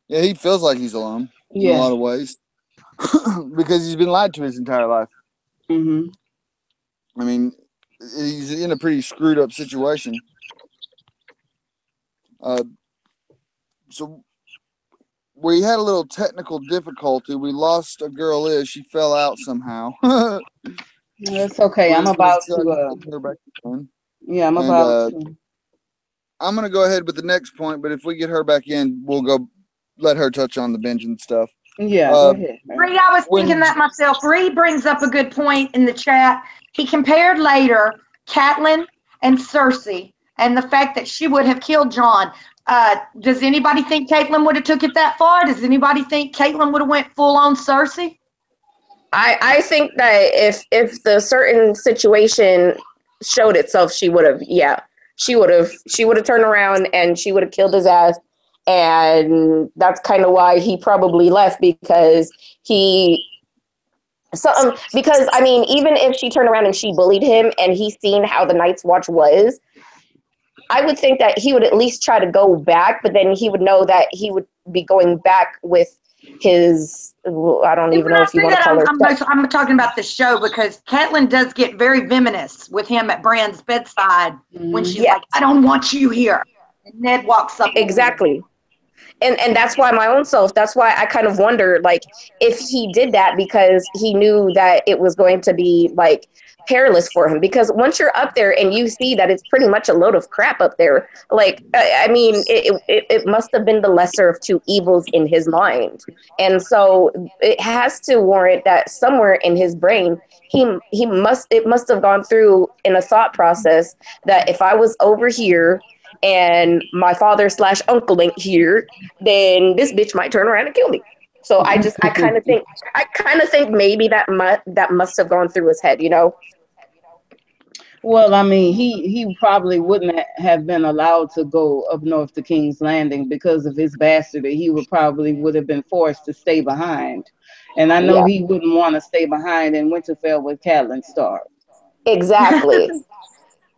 Yeah, he feels like he's alone in a lot of ways because he's been lied to his entire life. I mean, he's in a pretty screwed up situation. So we had a little technical difficulty. We lost Agrilis. She fell out somehow. That's okay. I'm about to. I'm about to. I'm going to go ahead with the next point, but if we get her back in, we'll go let her touch on the Benjen stuff. Yeah, go ahead. Ree, I was thinking that myself. Ree brings up a good point in the chat. He compared later Catelyn and Cersei and the fact that she would have killed Jon. Does anybody think Caitlyn would have took it that far? Does anybody think Caitlyn would have went full on Cersei? I think that if the certain situation showed itself, she would have. Yeah, she would have turned around and she would have killed his ass. And that's kind of why he probably left, because I mean, even if she turned around and she bullied him and he's seen how the Night's Watch was, I would think that he would at least try to go back, but then he would know that he would be going back with his, I don't even know if you want to call her. I'm talking about the show, because Catelyn does get very venomous with him at Bran's bedside when she's like, I don't want you here. And Ned walks up. Exactly. And that's why that's why I kind of wonder, like, if he did that because he knew that it was going to be, like, perilous for him. Because once you're up there and you see that it's pretty much a load of crap up there, like, I mean, it must have been the lesser of two evils in his mind. And so it has to warrant that somewhere in his brain, it must have gone through in a thought process that if I was over here and my father/uncle ain't here, then this bitch might turn around and kill me. So I kind of think maybe that must have gone through his head, Well, I mean, he probably wouldn't have been allowed to go up north to King's Landing because of his bastardy. He would have been forced to stay behind, and I know he wouldn't want to stay behind in Winterfell with Catelyn Stark. Exactly.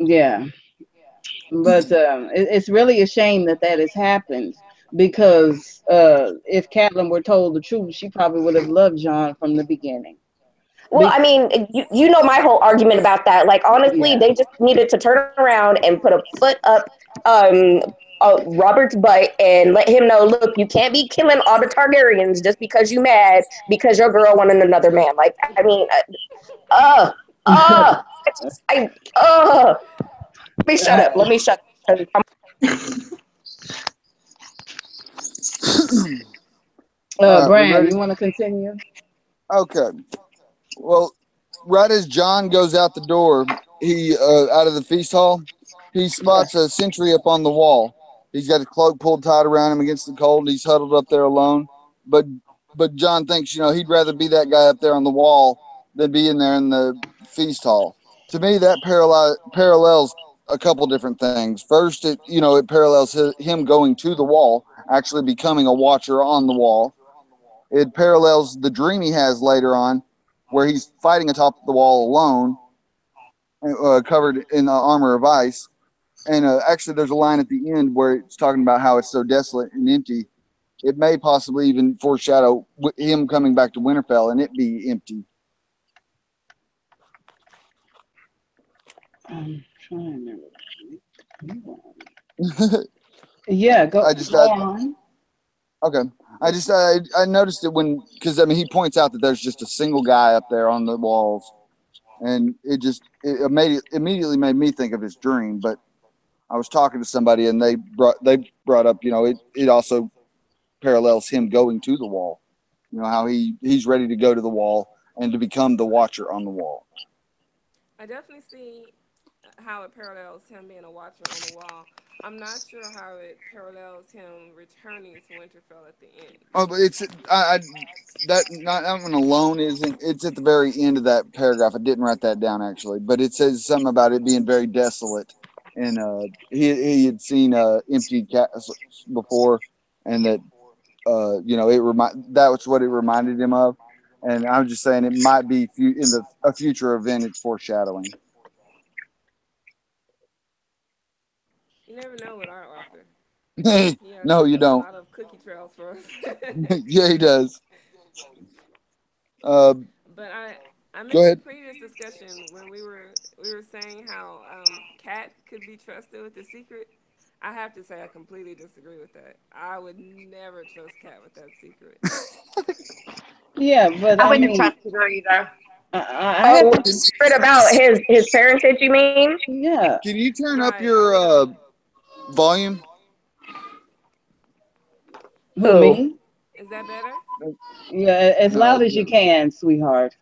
Yeah. But it's really a shame that has happened, because if Catelyn were told the truth, she probably would have loved Jon from the beginning. Well, I mean, you know my whole argument about that. Like, honestly, they just needed to turn around and put a foot up Robert's butt and let him know, look, you can't be killing all the Targaryens just because you mad because your girl wanted another man. Like, I mean, let me shut up. Let me shut up. All right, we Bran, ready? you want to continue? Okay. Well, right as John goes out the door, he out of the feast hall, he Yeah. spots a sentry up on the wall. He's got a cloak pulled tight around him against the cold, and he's huddled up there alone. But but John thinks, he'd rather be that guy up there on the wall than be in there in the feast hall. To me, that parallels a couple different things. First, it parallels him going to the wall, actually becoming a watcher on the wall. It parallels the dream he has later on, where he's fighting atop the wall alone, covered in armor of ice. And actually, there's a line at the end where it's talking about how it's so desolate and empty. It may possibly even foreshadow him coming back to Winterfell and it be empty. I'm trying to. Yeah, go I just go on. Okay. I noticed it because he points out that there's just a single guy up there on the walls, and it immediately made me think of his dream. But I was talking to somebody, and they brought up, it also parallels him going to the wall. How he's ready to go to the wall and to become the watcher on the wall. I definitely see how it parallels him being a watcher on the wall. I'm not sure how it parallels him returning to Winterfell at the end. Oh, but that one alone isn't. It's at the very end of that paragraph. I didn't write that down actually, but it says something about it being very desolate, and he had seen empty castles before, and that that was what it reminded him of. And I'm just saying it might be a future event. It's foreshadowing. You never know with our author. No, you Has a don't. lot of cookie trails for us. Yeah, he does. But I Go missed the ahead. previous discussion when we were saying how Kat could be trusted with the secret. I have to say I completely disagree with that. I would never trust Kat with that secret. Yeah, but I I wouldn't have mean, trusted her either. I have Oh, to. the secret about his parentage, you mean? Yeah. Can you turn up Right. I your would have. volume? Who, Who? me? Is that better? Yeah, as No. loud as you can, sweetheart.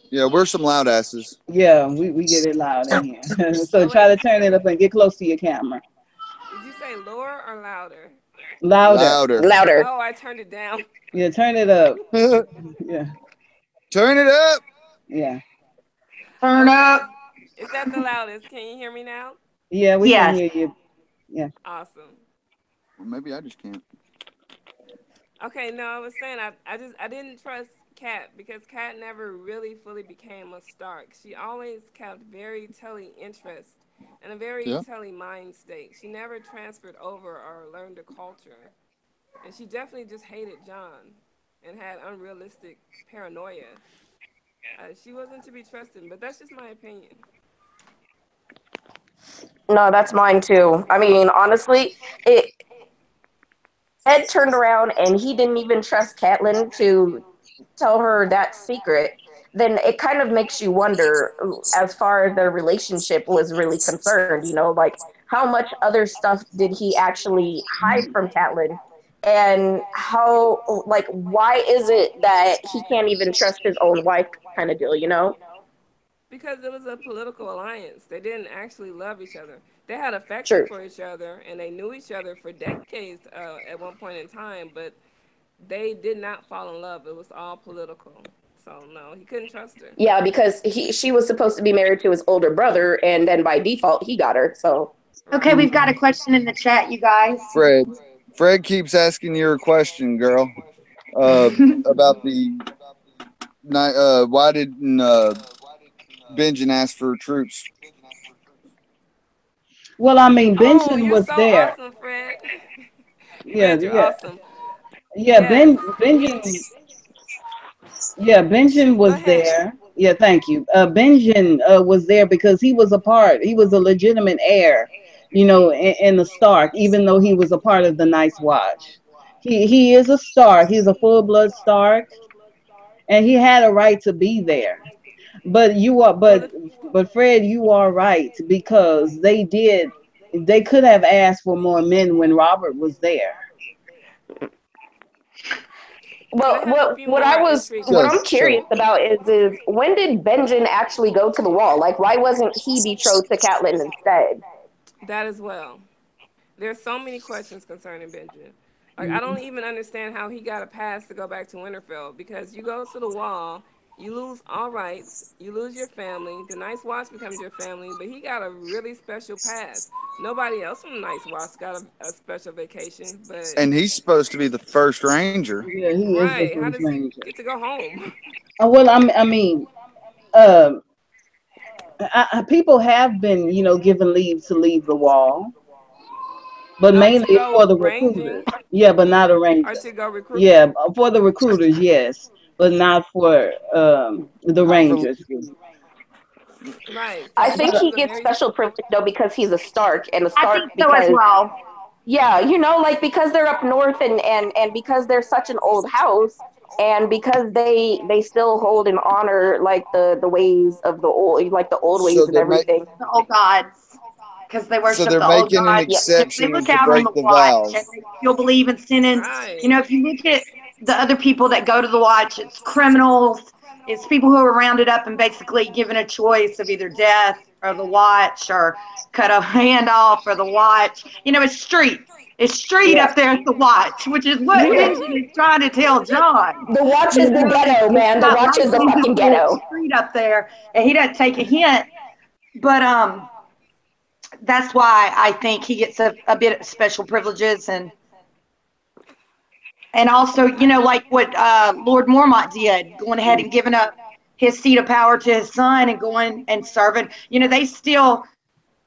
Yeah, we're some loud asses. Yeah, we get it loud in here. So Oh wait, try to turn it up and get close to your camera. did you say lower or louder? Louder. Louder. Louder. Oh, I turned it down. Yeah, turn it up. Turn Yeah, it up. yeah. Turn Okay. up. Is that the loudest? Can you hear me now? Yeah, we can Yes. hear you. Yeah. Awesome. Well, maybe I just can't. Okay, no, I was saying I didn't trust Kat because Kat never really fully became a Stark. She always kept very Tully interest and a very Yeah. Tully mind state. She never transferred over or learned the culture. And she definitely just hated John and had unrealistic paranoia. She wasn't to be trusted, but that's just my opinion. No, that's mine too. I mean, honestly, it Ed turned around and he didn't even trust Catelyn to tell her that secret. Then it kind of makes you wonder, as far as their relationship was really concerned, like how much other stuff did he actually hide from Catelyn? And how, like, why is it that he can't even trust his own wife kind of deal? Because it was a political alliance. They didn't actually love each other. They had affection True. for each other and they knew each other for decades at one point in time, but they did not fall in love. It was all political. So no, he couldn't trust her. Yeah, because she was supposed to be married to his older brother, and then by default, he got her. So, Okay, Right. we've got a question in the chat, you guys. Fred. Fred keeps asking you a question, girl. About the night. Why didn't Benjen ask for troops? Well, I mean, Oh, Benjamin you're was so there. awesome, Fred. Yeah, Fred, you're yeah, awesome. yeah. Yes. Benjamin. Yeah, Benjamin Go was ahead. there. Yeah, thank you. Benjamin was there because he was a part. He was a legitimate heir, in the Stark, even though he was a part of the Night's Watch. He is a Stark. He's a full blood Stark, and he had a right to be there. But you are, Well, but Fred, you are right because they could have asked for more men when Robert was there. Well, And I have a few more intriguing what I'm Shelley. curious about is when did Benjen actually go to the wall? Like, why wasn't he betrothed to Catelyn instead? that as well. There's so many questions concerning Benjen. Like I don't even understand how he got a pass to go back to Winterfell because you go to the wall, you lose all rights, you lose your family, the Night's Watch becomes your family, but he got a really special pass. Nobody else from the Night's Watch got a special vacation, but And he's supposed to be the first ranger. Yeah, he is the right, how first does he ranger. get to go home? Well, I mean, um, people have been, given leave to leave the wall, but To mainly go for the ranging recruiters. Yeah, but not a or ranger. to go recruit? Yeah, for the recruiters, yes, but not for the Not for rangers. Right. I So think this But he is a gets very special privilege though because he's a Stark, and a I Stark think so as because well. yeah, like because they're up north, and because they're such an old house, and because they still hold and honor like the ways of the old, like the old so ways and they're ma- everything. The old gods, because they so worship they're the old making an gods. Yep. If they exception look to out on break the the watch and vows. they still believe in sinning, right. if you look at the other people that go to the watch, it's criminals, it's people who are rounded up and basically given a choice of either death or the watch or cut a hand off or the watch. It's street. It's street Yeah. up there at the watch, which is what Yeah. Benjamin is trying to tell John. The watch is the ghetto, It's man. The not watch like is the being fucking just a little ghetto. street up there, and he doesn't take a hint. But that's why I think he gets a bit of special privileges and also, like what Lord Mormont did, going ahead and giving up his seat of power to his son and going and serving. They still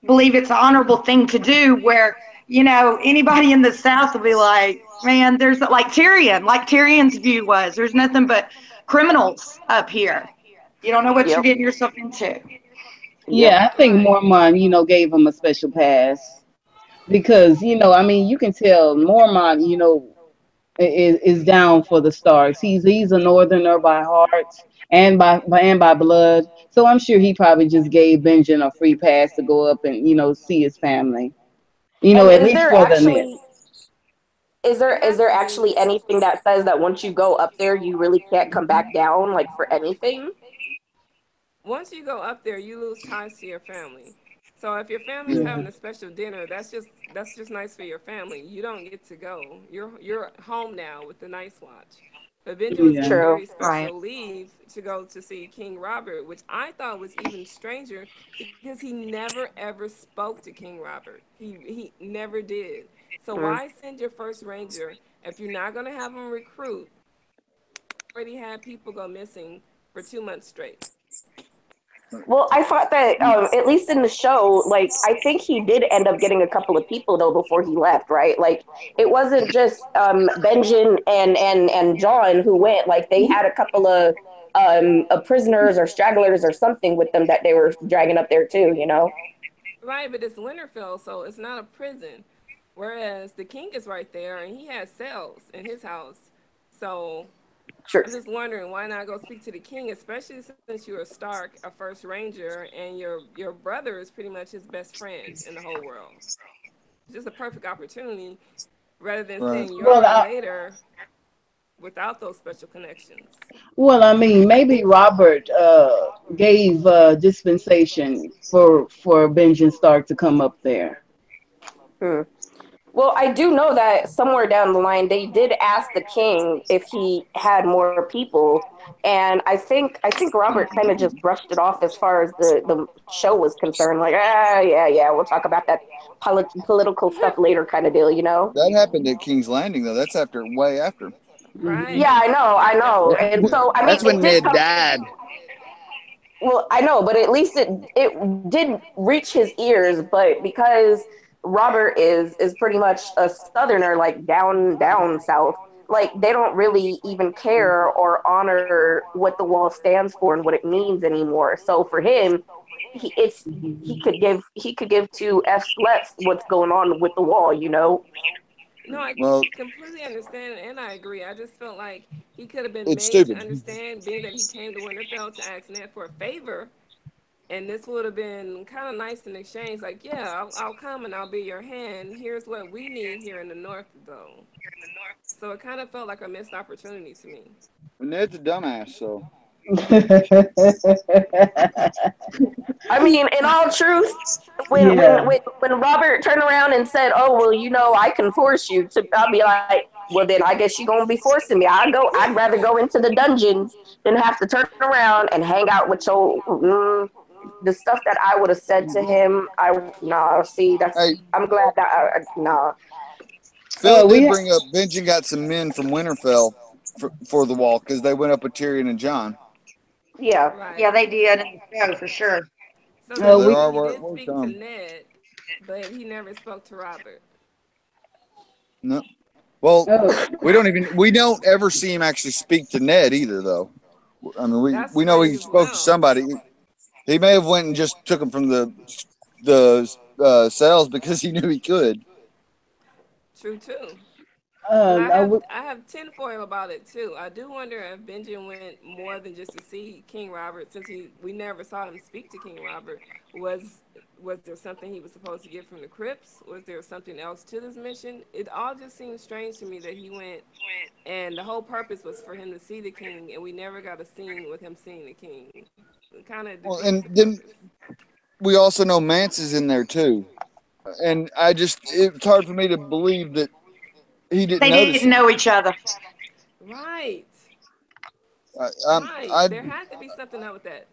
believe it's an honorable thing to do where, anybody in the South will be like, man, there's like Tyrion's view was, there's nothing but criminals up here. You don't know what you're Yep. getting yourself into. Yep. yeah, I think Right. Mormon, gave him a special pass because I mean, you can tell Mormon, is down for the Starks. He's a Northerner by heart and by blood. So I'm sure he probably just gave Benjamin a free pass to go up and see his family. And At least for the net. It is had there to be. actually anything that says that once you go up there you really can't come back down, like for anything? Once you go up there, you lose ties to your family. So if your family's Yeah. having a special dinner, that's just nice for your family. You don't get to go. You're home now with the Night's Watch. But Benjamin was Yeah. given True. very Right. special leave to go to see King Robert, which I thought was even stranger because he never ever spoke to King Robert. He never did. So Mm. why send your first ranger if you're not going to have him recruit? Already had people go missing for 2 months straight. Well, I thought that at least in the show, like I think he did end up getting a couple of people though before he left, right? Like it wasn't just Benjen and John who went. Like they had a couple of prisoners or stragglers or something with them that they were dragging up there too. Right, but it's Winterfell, so it's not a prison. Whereas the king is right there and he has cells in his house. So Sure. I'm just wondering why not go speak to the king, especially since you're a Stark, a first ranger, and your brother is pretty much his best friend in the whole world. It's just a perfect opportunity rather than Right. saying you're Well, our I, later without those special connections. well, I mean, maybe Robert gave dispensation for Benjamin Stark to come up there. Hmm. Well, I do know that somewhere down the line they did ask the king if he had more people, and I think Robert kind of just brushed it off as far as the show was concerned. Like, yeah, we'll talk about that political stuff later, kind of deal. That happened at King's Landing though. That's after way after. Hmm. Yeah, Right. I Right, that's know, That- and after. so I mean, That's it when did Ned come. died. Well, I know, but at least it did reach his ears. But because Robert is pretty much a southerner, like down south, like they don't really even care or honor what the wall stands for and what it means anymore. So for him, he could give two f's less what's going on with the wall. No, I Well, completely understand and I agree. I just felt like he could have been it's made to stupid. understand, being that he came to Winterfell to ask Ned for a favor, and this would have been kind of nice in exchange. Like, yeah, I'll come and I'll be your hand. Here's what we need here in the north, though. So it kind of felt like a missed opportunity to me. And Ned's a dumbass, so. I mean, in all truth, when Yeah. Robert turned around and said, "Oh well, I can force you to," I'll be like, "Well, then I guess you're gonna be forcing me. I'd rather go into the dungeons than have to turn around and hang out with your." The stuff that I would have said to him, See, Hey, I'm glad that nah. Phil We did bring up Benjen got some men from Winterfell for the wall because they went up with Tyrion and John. Yeah. Yeah, Right. they did in the show for sure. So So that we there means are he did work speak to done. Ned, but he never spoke to Robert. No. Well, oh we don't ever see him actually speak to Ned either, though. I mean, That's we know strange he as spoke to well. somebody. He may have went and just took him from the cells because he knew he could. True too. But um uh, I have tinfoil about it too. I do wonder if Benjamin went more than just to see King Robert, since we never saw him speak to King Robert. Was there something he was supposed to get from the crypts? Was there something else to this mission? It all just seems strange to me that he went, and the whole purpose was for him to see the king, and we never got a scene with him seeing the king. It kind of Well, defeats and the then purpose. we also know Mance is in there too, and it's hard for me to believe that he didn't They notice didn't him. know each other. Right, I, right. I There had to be something up with that.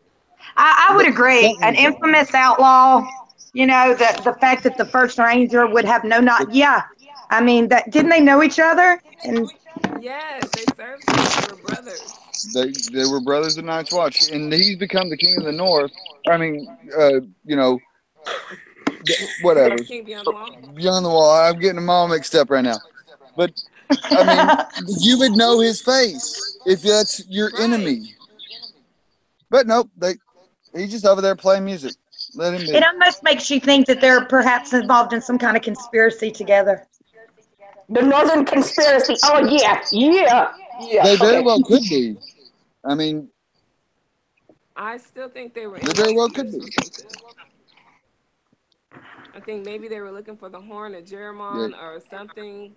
I would but agree. An something's up. infamous outlaw, the fact that the first ranger would have no not But yeah. I mean that didn't they know each other? And Yes, they served together. They were brothers. they were brothers of Night's Watch, and he's become the king of the North. I mean, you know, whatever. Yes, King Beyond the Wall. Beyond the Wall. I'm getting them all mixed up right now. But I mean, you would know his face if that's your Right. enemy. But nope, he's just over there playing music. Let him it be. almost makes you think that they're perhaps involved in some kind of conspiracy together. The Northern Conspiracy. Oh yeah, yeah, yeah. They very Okay. well could be. I mean, I still think they were they in very those well could scripts be. for something. I think maybe they were looking for the horn of Yeah. Jeramon or something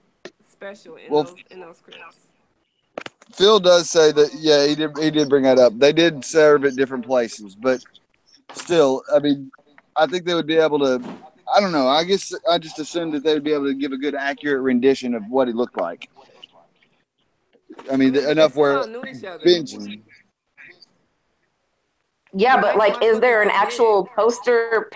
special Well, in those scripts. Phil does say that. Yeah, he did bring that up. They did serve at different places, but still, I mean, I think they would be able to. I don't know. I guess I just assumed that they would be able to give a good, accurate rendition of what he looked like. I I mean, mean, but they enough still where all knew each other. Benjamin. Yeah, The but Night's like, Watch is wasn't there an that big. actual poster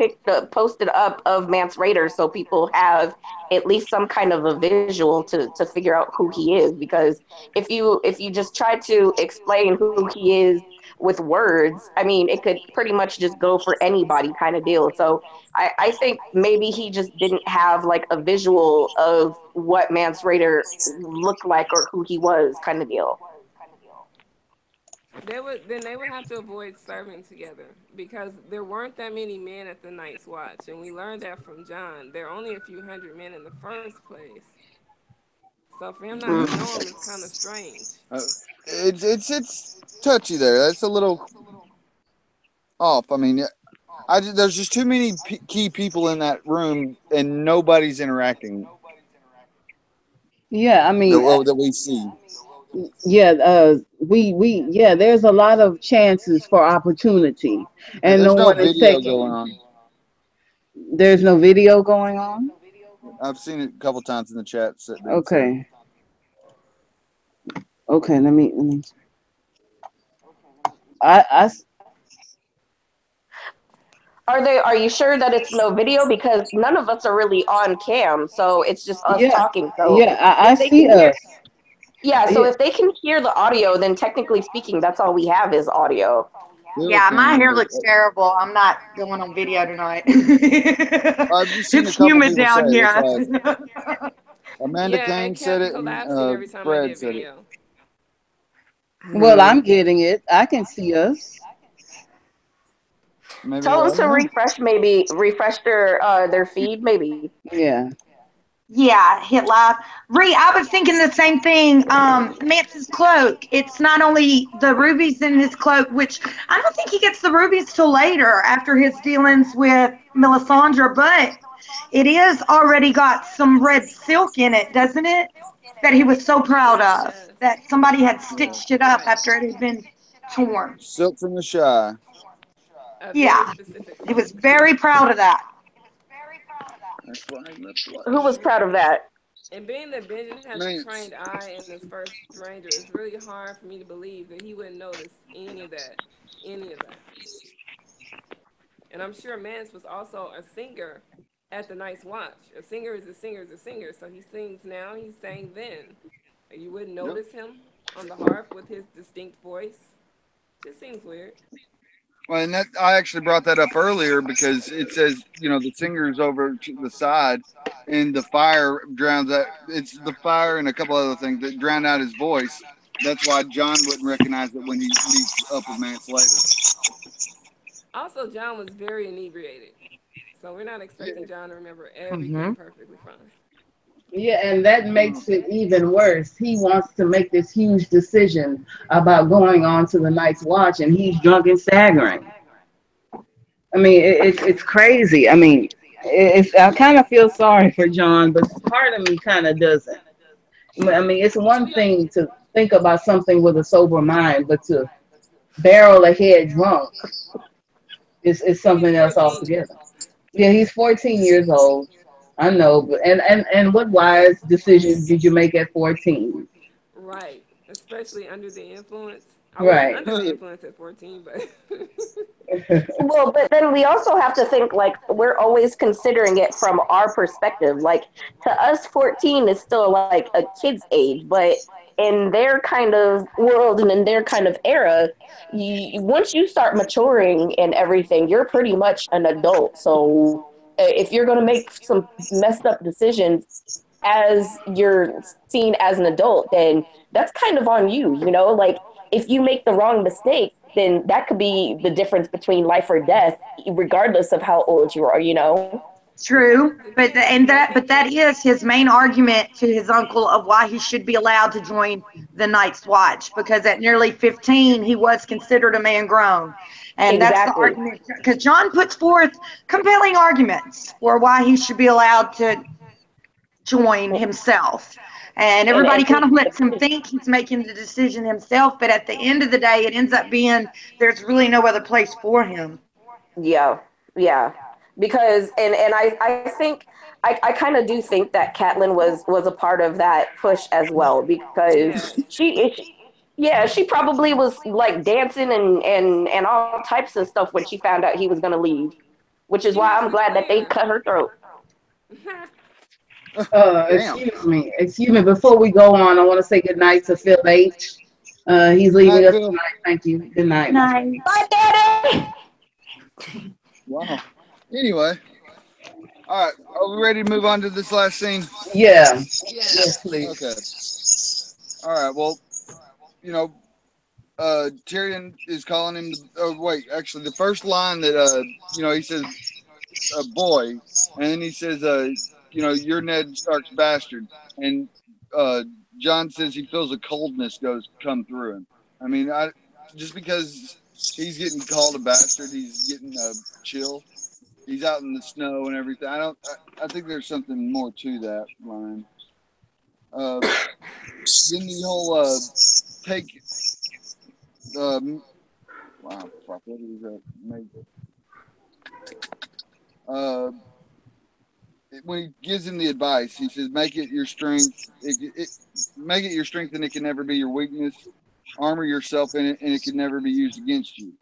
posted up of Mance Raider so people have at least some kind of a visual to figure out who he is? Because if you just try to explain who he is with words, I mean, it could pretty much just go for anybody kind of deal. So I think maybe he just didn't have like a visual of what Mance Raider looked like or who he was kind of deal. They would have to avoid serving together because there weren't that many men at the Night's Watch, and we learned that from John. There are only a few hundred men in the first place. So for him not to Mm. know him is kind of strange. Uh, it's touchy there. That's a little off. I mean, there's just too many key people in that room, and nobody's interacting yeah, I mean, that we see. yeah, there's a lot of chances for opportunity, Yeah, and no there's no one is video going taking. on. There's no video going on. I've seen it a couple times in the chat being said. Okay, okay. Let me. I Are you sure that it's no video? Because none of us are really on cam, so it's just us yeah, talking. So yeah. I if they see can hear us. yeah, so Yeah, if they can hear the audio, then technically speaking, that's all we have is audio. Phil Yeah, my can, hair but looks terrible. I'm not going on video tonight. I've just seen It's a couple humid people say down it. That's here. why Amanda Yeah, Kane it said kept it, and collapsing every time I Fred did said it. video. well, Hmm. I'm getting it. I can see us. Maybe Tell them I don't to know. refresh their feed, maybe. Yeah. Yeah, hit live. Ree, I was thinking the same thing. Mance's cloak. It's not only the rubies in his cloak, which I don't think he gets the rubies till later after his dealings with Melisandre, but it is already got some red silk in it, doesn't it? that he was so proud of, Yes. that somebody had Yeah. stitched it up Right. after it had been torn. Silk from the Shy. A very Yeah, specific he look. was very proud of that. That's right. Let's Who was watch. proud of that? And being that Benjamin has a trained Lance. eye in his first ranger, it's really hard for me to believe that he wouldn't notice any of that. Any of that. And I'm sure Mance was also a singer at the Night's Watch. A singer is a singer is a singer. So he sings now, he sang then. You wouldn't Yep. notice him on the harp with his distinct voice. Just seems weird. Well, and that I actually brought that up earlier because it says, the singer's over to the side, and the fire drowns out. It's the fire and a couple other things that drown out his voice. That's why John wouldn't recognize it when he meets up with Mance later. Also, John was very inebriated. So we're not expecting John to remember everything Hmm. perfectly fine. Yeah, and that makes it even worse. He wants to make this huge decision about going on to the Night's Watch, and he's drunk and staggering. I mean, it's crazy. I mean, I kind of feel sorry for John, but part of me kind of doesn't. I mean, it's one thing to think about something with a sober mind, but to barrel ahead drunk is He's something else 14. altogether. Yeah, he's 14 years old. I know, but and what wise decision did you make at 14? Right. Especially under the influence. I wasn't Right. under the influence at 14, but Well, but then we also have to think like we're always considering it from our perspective. Like to us, 14 is still like a kid's age, but in their kind of world and in their kind of era, once you start maturing and everything, you're pretty much an adult. So if you're going to make some messed up decisions as you're seen as an adult, then that's kind of on you, Like if you make the wrong mistake, then that could be the difference between life or death, regardless of how old you are. True, depends. But I think that that is his main argument to his uncle of why he should be allowed to join the Night's Watch, because at nearly 15 he was considered a man grown, and that's the Exactly. argument. Because John puts forth compelling arguments for why he should be allowed to join himself, and And everybody kind of lets him think he's making the decision himself, but at the end of the day, it ends up being there's really no other place for him. yeah, yeah. Because and I think I kind of do think that Catelyn was a part of that push as well because yes, yeah, she probably was like dancing and all types of stuff when she found out he was going to leave, which is she why makes I'm it glad that they clear. cut her throat. Damn. Excuse me. Before we go on, I want to say good night to Phil H. He's Good leaving night, us Phil. tonight. Thank you. Good night. Nice. Bye, Daddy. Wow. Anyway, all right. Are we ready to move on to this last scene? Yeah. Yes. Yes, please. Okay. All right. Well, you know, Tyrion is calling him. Oh, wait. Actually, the first line that he says, "Boy," and then he says, "You're Ned Stark's bastard," and uh, John says he feels a coldness come through him. I mean, just because he's getting called a bastard, he's getting a chill. He's out in the snow and everything. I think there's something more to that line. Then the whole take. Wow, fuck, what is that? Uh, when he gives him the advice, he says, "Make it your strength. Make it your strength, and it can never be your weakness. Armor yourself in it, and it can never be used against you."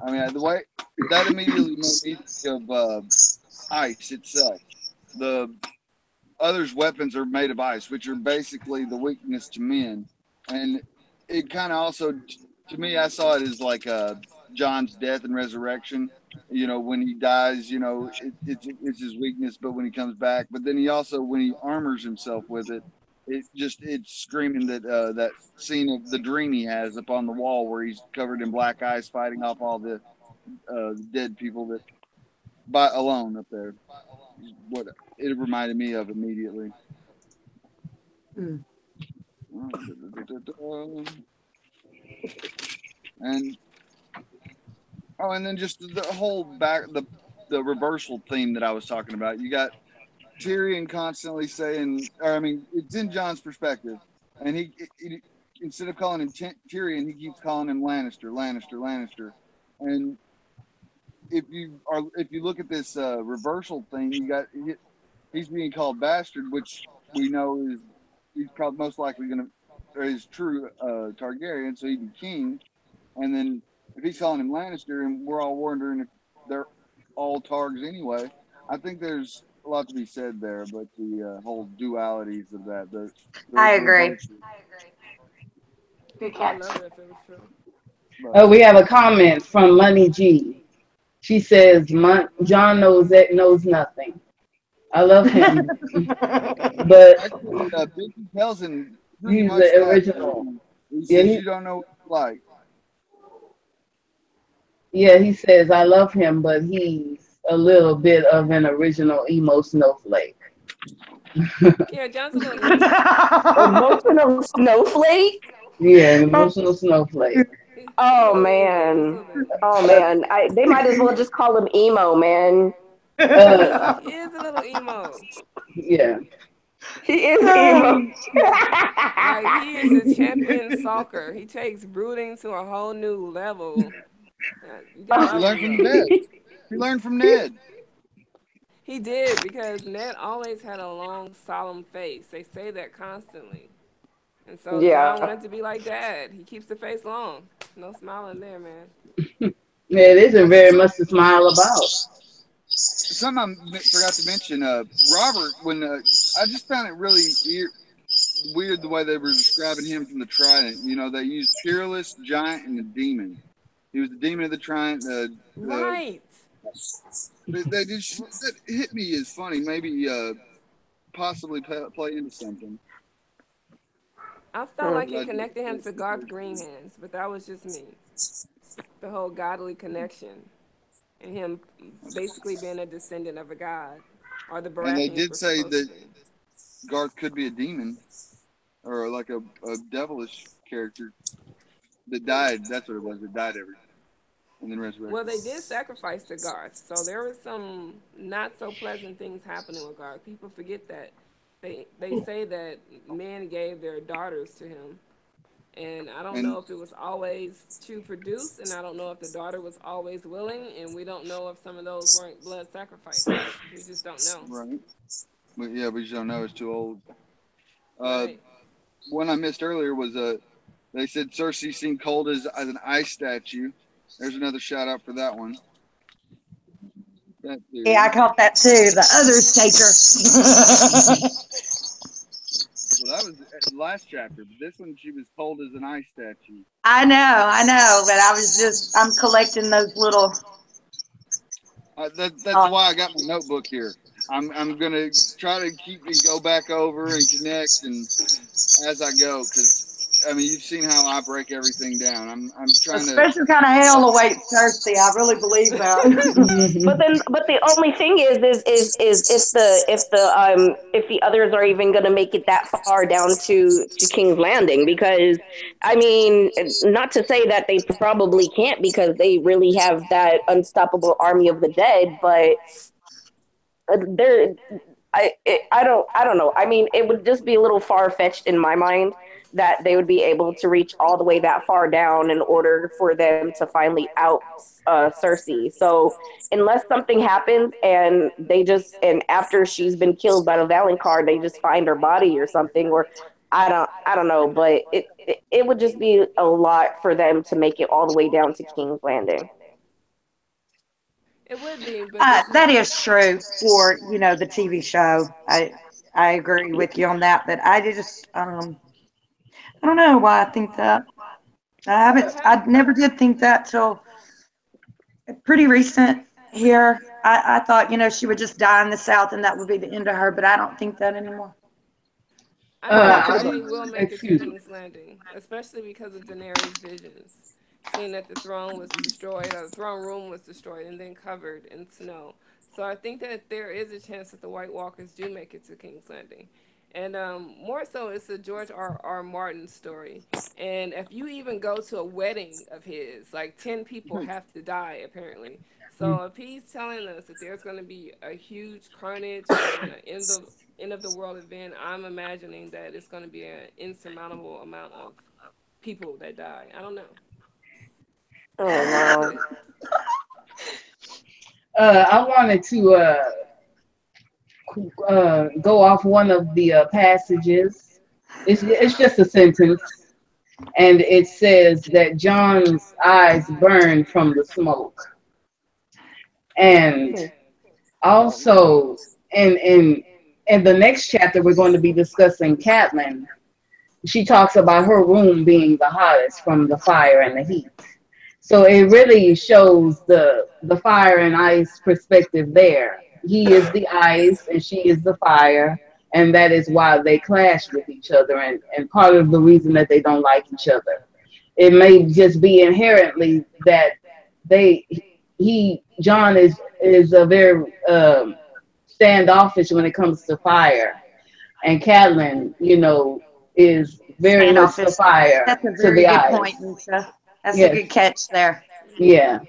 I mean, the way that immediately made me think of ice itself. The others' weapons are made of ice, which are basically the weakness to men, and it kind of also, to me, I saw it as like John's death and resurrection. When he dies, it's his weakness, but when he comes back, but then he also, when he armors himself with it, it's screaming that that scene of the dream he has up on the wall where he's covered in black ice fighting off all the dead people that by alone up there. What it reminded me of immediately. Mm. And and then just the whole the reversal theme that I was talking about. You got Tyrion constantly saying, or I mean, it's in John's perspective, and he instead of calling him Tyrion, he keeps calling him Lannister, Lannister, Lannister, and if you look at this reversal thing, he's being called bastard, which we know is he's probably most likely going to is true Targaryen, so he'd be king. And then if he's calling him Lannister, and we're all wondering if they're all Targs anyway, I think there's a lot to be said there. But the whole dualities of that, the I agree. reversal. Good I catch. love it if it was true. But, We have a comment from Money G. She says, John knows nothing. I love him, but actually, Vicky Kelson pretty he's much the tapped original. in. He Yeah, says you don't know what it's like. he says, I love him, but he's a little bit of an original emo snowflake. Yeah, John's a little emo. Emotional snowflake. Yeah, an emotional snowflake. He's a Oh little emo, just a man. little bit. Oh man. They might as well just call him emo, man. Uh, He is a little emo. yeah. He is emo. Like he is a champion stalker. He takes brooding to a whole new level. You gotta He love learned him from though. Ned. He learned from Ned. He did because Ned always had a long, solemn face. They say that constantly. And so John Yeah. wanted to be like Dad. He keeps the face long. No smiling there, man. Yeah, it isn't very much to smile about. Something I forgot to mention. Robert, when I just found it really weird the way they were describing him from the Trident. You know, they used peerless, giant, and the demon. He was the demon of the Trident. Right. They just that hit me as funny. Maybe possibly play into something. I felt like it But connected him to Garth Greenhands, but that was just me. The whole godly connection and him basically being a descendant of a god, or the and they Baratheons did were say supposed to that be. Garth could be a demon or like a devilish character that died. That's what it was. That died every and then Well, resurrected. they did sacrifice to Garth, so there was some not so pleasant things happening with Garth. People forget that. They say that men gave their daughters to him, and I don't And know if it was always to produce, and I don't know if the daughter was always willing, and we don't know if some of those weren't blood sacrifices. We just don't know. right, but yeah, we just don't know. It's too old. Uh, Right. one I missed earlier was they said Cersei seemed cold as an ice statue. There's another shout out for that one. That Yeah, I theory. caught that too. The other staker. Well, that was the last chapter, but this one she was cold as an ice statue. I know, but I'm collecting those little. That's why I got my notebook here. I'm gonna try to keep and go back over and connect and as I go because I mean you've seen how I break everything down. I'm A trying to. special kind of hell awaits Thirsty. I really believe that. But the only thing is if the others are even going to make it that far down to King's Landing, because I mean, not to say that they probably can't, because they really have that unstoppable army of the dead, but they're I don't know. I mean, it would just be a little far fetched in my mind that they would be able to reach all the way that far down in order for them to finally out Cersei. So unless something happens and and after she's been killed by the Valonqar, they just find her body or something, or I don't know, but it would just be a lot for them to make it all the way down to King's Landing. It would be, but this That is is true for the TV show. I agree with you on that, but I don't know why I think that. what I happened. never did think that till pretty recent here. I thought she would just die in the South and that would be the end of her, but I don't think that anymore. I But think I that I could be. don't, they will make it to excuse me. King's Landing, especially because of Daenerys' visions, seeing that the throne was destroyed, or the throne room was destroyed, and then covered in snow. So I think that there is a chance that the White Walkers do make it to King's Landing, and more so, it's a George R. Martin story. And if you even go to a wedding of his, like 10 people have to die apparently So if he's telling us that there's going to be a huge carnage and an end of the world event, I'm imagining that it's going to be an insurmountable amount of people that die. I don't know. Oh That's no. it. I wanted to go off one of the passages. It's just a sentence, and it says that John's eyes burned from the smoke, and also in the next chapter we're going to be discussing Catelyn. She talks about her room being the hottest from the fire and the heat. So it really shows the fire and ice perspective there. He is the ice and she is the fire, and that is why they clash with each other, and part of the reason that they don't like each other. It may just be inherently that they he John is a very standoffish when it comes to fire, and Catelyn, is very much the Standoffish. fire That's a to very the good point, ice. Lisa. That's a Yes, good catch there. yeah.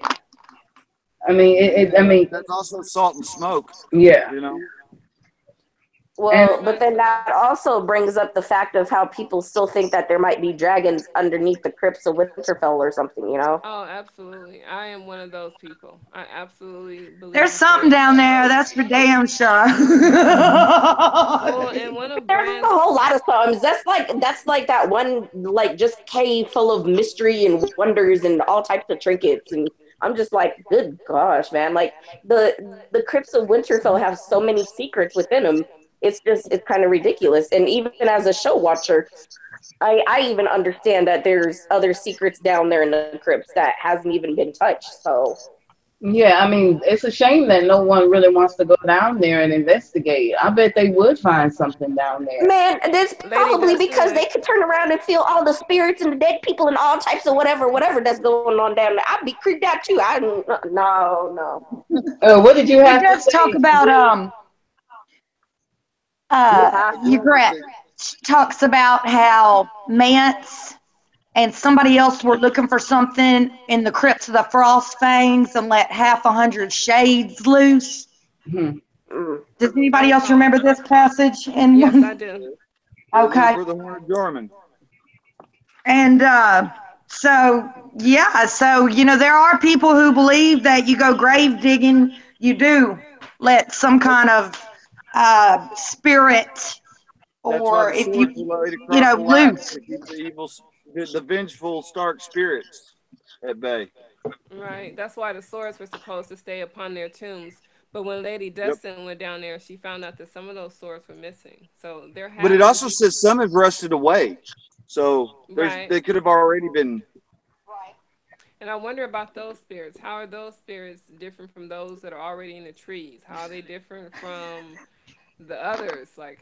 I mean, I Yeah, mean, that's also salt and smoke. yeah, You know. and Well, but Everybody's then gonna. that also brings up the fact of how people still think that there might be dragons underneath the crypts of Winterfell or something, you know? Oh, absolutely. I am one of those people. I absolutely There's believe something that. down there, that's for damn sure. Well, and one of There's a Bran's. whole lot of songs. That's like that one like just cave full of mystery and wonders and all types of trinkets, and I'm just like, good gosh, man! Like the crypts of Winterfell have so many secrets within them. It's kind of ridiculous. And even as a show watcher, I even understand that there's other secrets down there in the crypts that hasn't even been touched. So yeah, I mean, it's a shame that no one really wants to go down there and investigate. I bet they would find something down there. man, it's Lady probably Dustin, because they like, could turn around and feel all the spirits and the dead people and all types of whatever that's going on down there. I'd be creeped out too. I no. What did you He have to does talk say, about Bree? Huh? Yeah. Ygritte talks about how Mance and somebody else were looking for something in the crypts of the Frost Fangs and let half a hundred shades loose. Hmm. Mm. Does I anybody else recall. remember this passage in Yes, I one? do. They're looking Okay. for the Horn of Jorman. And so, yeah, so, there are people who believe that you go grave digging, you do let some kind of spirit, That's why or the if you, swords were laid across the laps loose. to keep the evil, the vengeful Stark spirits at bay. Right. That's why the swords were supposed to stay upon their tombs. But when Lady Yep. Dustin went down there, she found out that some of those swords were missing. So there But it have to also be. says some have rusted away. So Right. they could have already been. And I wonder about those spirits. How are those spirits different from those that are already in the trees? How are they different from the others? Like,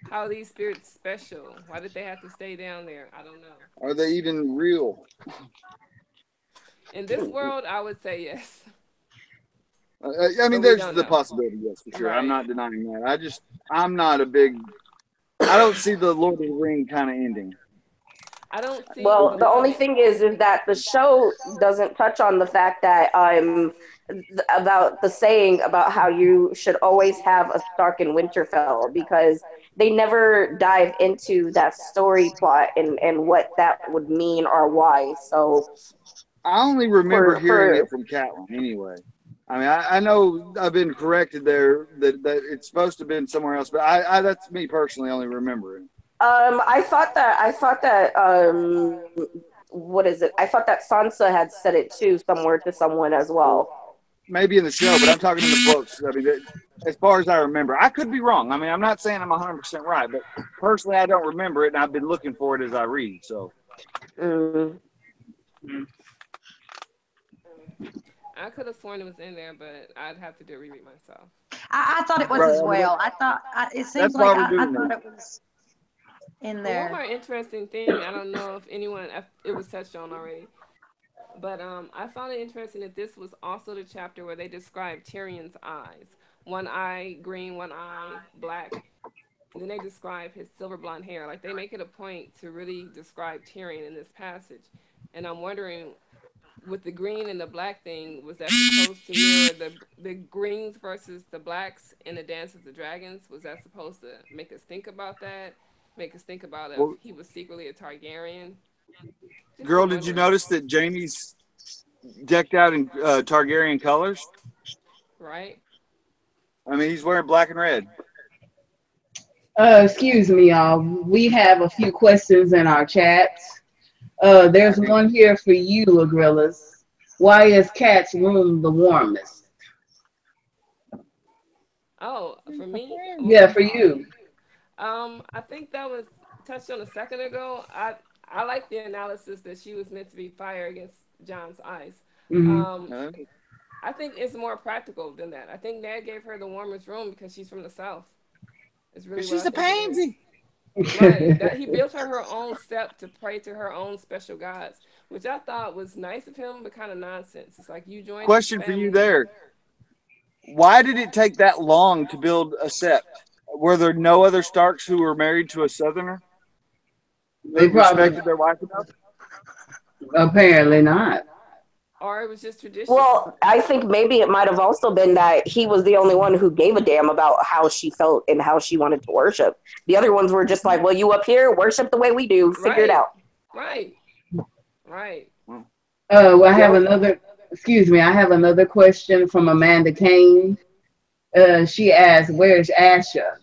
how are these spirits special? Why did they have to stay down there? I don't know. Are they even real? In this world, I would say yes, I mean, but we there's don't the know. possibility, yes, for sure. I'm Right. not denying that. I'm not a big. I don't see the Lord of the Ring kind of ending. I don't see Well, the the only world. thing is that the show doesn't touch on the fact that about the saying about how you should always have a Stark in Winterfell, because they never dive into that story plot and what that would mean or why. So I only remember hearing for it from Catelyn anyway. I mean, I know I've been corrected there that it's supposed to have been somewhere else, but I that's me personally only remembering. I thought that what is it? I thought that Sansa had said it too somewhere to someone as well. Maybe in the show, but I'm talking in the books. I mean, as far as I remember, I could be wrong. I mean, I'm not saying I'm 100% right, but personally, I don't remember it, and I've been looking for it as I read. So, Mm. I could have sworn it was in there, but I'd have to do a reread myself. I thought it was right, as I mean, well. It seems that's why like we're I doing thought this. it was in But one there. more interesting thing, I don't know if anyone, if it was touched on already, but I found it interesting that this was also the chapter where they described Tyrion's eyes. One eye green, one eye black. And then they describe his silver blonde hair. Like they make it a point to really describe Tyrion in this passage. And I'm wondering with the green and the black thing, was that supposed to mirror the greens versus the blacks in the Dance of the Dragons? Was that supposed to make us think about that? Make us think about if Well, he was secretly a Targaryen? Just girl, been did you wondering. notice that Jamie's decked out in Targaryen colors? Right? I mean, he's wearing black and red. Excuse me, y'all. We have a few questions in our chat. I There's think one here for you, Agrilis. Why is Cat's room the warmest? Oh, for me? Yeah, for you. I think that was touched on a second ago. I like the analysis that she was meant to be fire against John's eyes. Hmm. Um, I think it's more practical than that. I think Ned gave her the warmest room because she's from the South. It's really what I she's a think it is. pansy. Right. That he built her own step to pray to her own special gods, which I thought was nice of him, but kind of nonsense. It's like you joined this Question for you family. there. Why did it take that long to build a sept? Were there no other Starks who were married to a Southerner They that probably, respected their wife enough? apparently not. Or it was just tradition. Well, I think maybe it might have also been that he was the only one who gave a damn about how she felt and how she wanted to worship. The other ones were just like, well, you up here, worship the way we do, figure it Right. out. Right. Right. Well, I have Yep. another, excuse me, I have another question from Amanda Kane. She asked, where's Asha?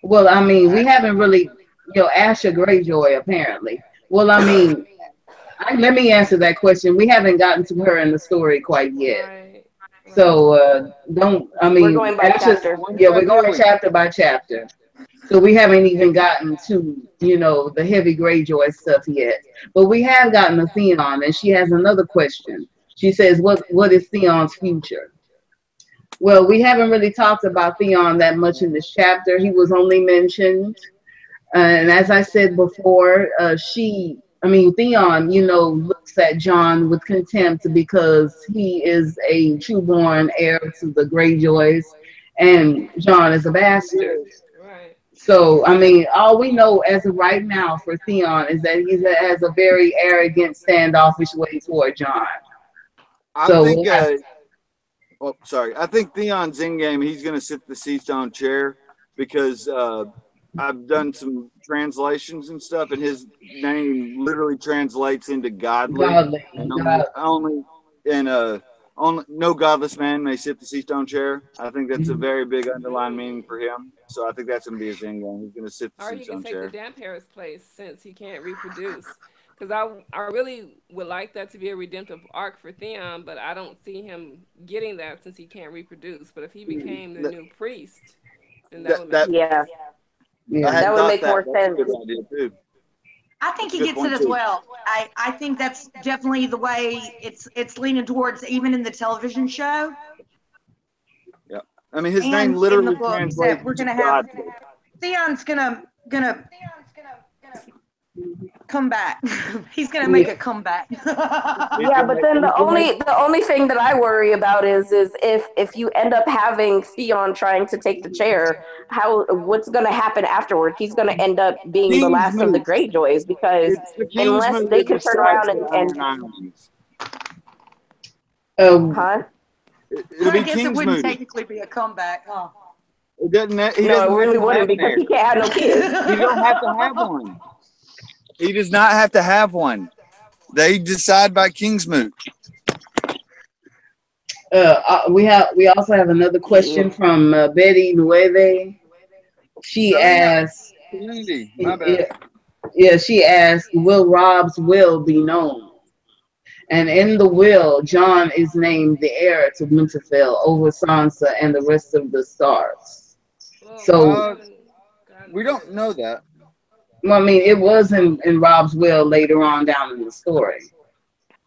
Well, I mean, we haven't really, Asha Greyjoy, apparently. Well, I mean, let me answer that question. We haven't gotten to her in the story quite yet. Right. Right. So don't, I We're mean, going by Asha's, chapter. One yeah, we're chapter a going week. chapter by chapter. So we haven't even gotten to, the heavy Greyjoy stuff yet. But we have gotten to Theon, and she has another question. She says, what is Theon's future? Well, we haven't really talked about Theon that much in this chapter. He was only mentioned. And as I said before, Theon, looks at John with contempt because he is a true-born heir to the Greyjoys, and John is a bastard. Right. So, all we know as of right now for Theon is that he has a very arrogant, standoffish way toward John. I So, think. I think Theon's in game. He's going to sit the Seastone chair because I've done some translations and stuff, and his name literally translates into godly, godly, and God. only no godless man may sit the Seastone chair. I think that's a very big underlying meaning for him. So I think that's going to be his end game. He's going to sit the Or he can Seastone take the chair. damp hair's place since he can't reproduce. Because I really would like that to be a redemptive arc for Theon, but I don't see him getting that since he can't reproduce. But if he became the That, new priest, then that would that, make that sense. Yeah, I Yeah. that hadn't would thought make that. more That's a sense. good idea too. I think That's a he good gets it point as too. well. I think that's definitely the way it's leaning towards, even in the television show Yeah. I mean, his name and in the literally books, translates that we're to gonna have God. Theon's gonna come back. He's gonna make Yeah. a comeback. He's Yeah, gonna but make, then he's gonna make the only thing that I worry about is if you end up having Theon trying to take the chair, what's going to happen afterward? He's going to end up being the King's last of the Moot. Greyjoys because It's the King's unless Moot they that could turn decides around the and Iron Islands. Um, huh? It'll I be guess it King's wouldn't Moot. technically be a comeback, huh? It doesn't. He No, it doesn't have really to wouldn't have an because heir. he can't have no kids. He don't have to have one. He does not have to have one. They decide by King's Moot. we also have another Yeah. question from Betty Nueve. She Selena. asked, Serenity. My bad. yeah, she asked, will Rob's will be known? And in the will, John is named the heir to Winterfell over Sansa and the rest of the Starks. Well, we So, haven't gotten We to don't know that. well, it was in Rob's will later on down in the story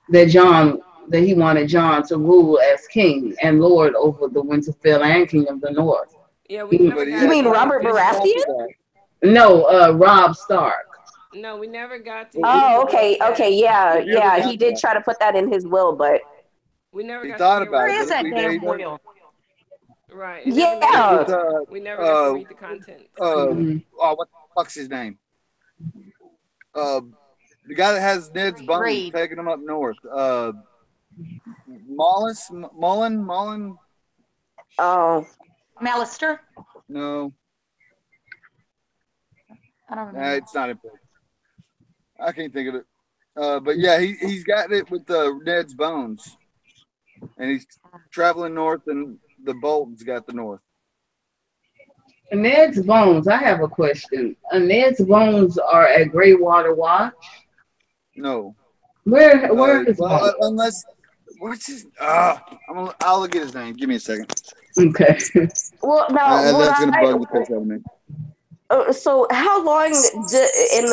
that he wanted John to rule as king and lord over the Winterfell and king of the North. Yeah, we He, never But he You got mean hasn't any Robert finished official. Baratheon? after that. no, Rob Stark. No, we never got to hear what Oh, the will okay, said. yeah, We never yeah. He got did that. try to put that in his will, but We never He got to thought hear what about Where it, the is but will if that we said. did, damn wheel? Right. It never made it's it yeah. with here. We never got to read the contents. Mhm. what the fuck's his name? Uh, The guy that has Ned's bones Reed. taking him up north. Mullen. Oh, Malister? No, I don't remember. it's not important. I can't think of it. But yeah, he's got it with Ned's bones, and he's traveling north, and the Bolton's got the north. Ned's bones. I have a question. Ned's bones are at Greywater Watch. No. Where is bones? Unless what's his? I'll look at his name. Give me a second. Okay. well, now That's gonna bug the piss out of me. So how long in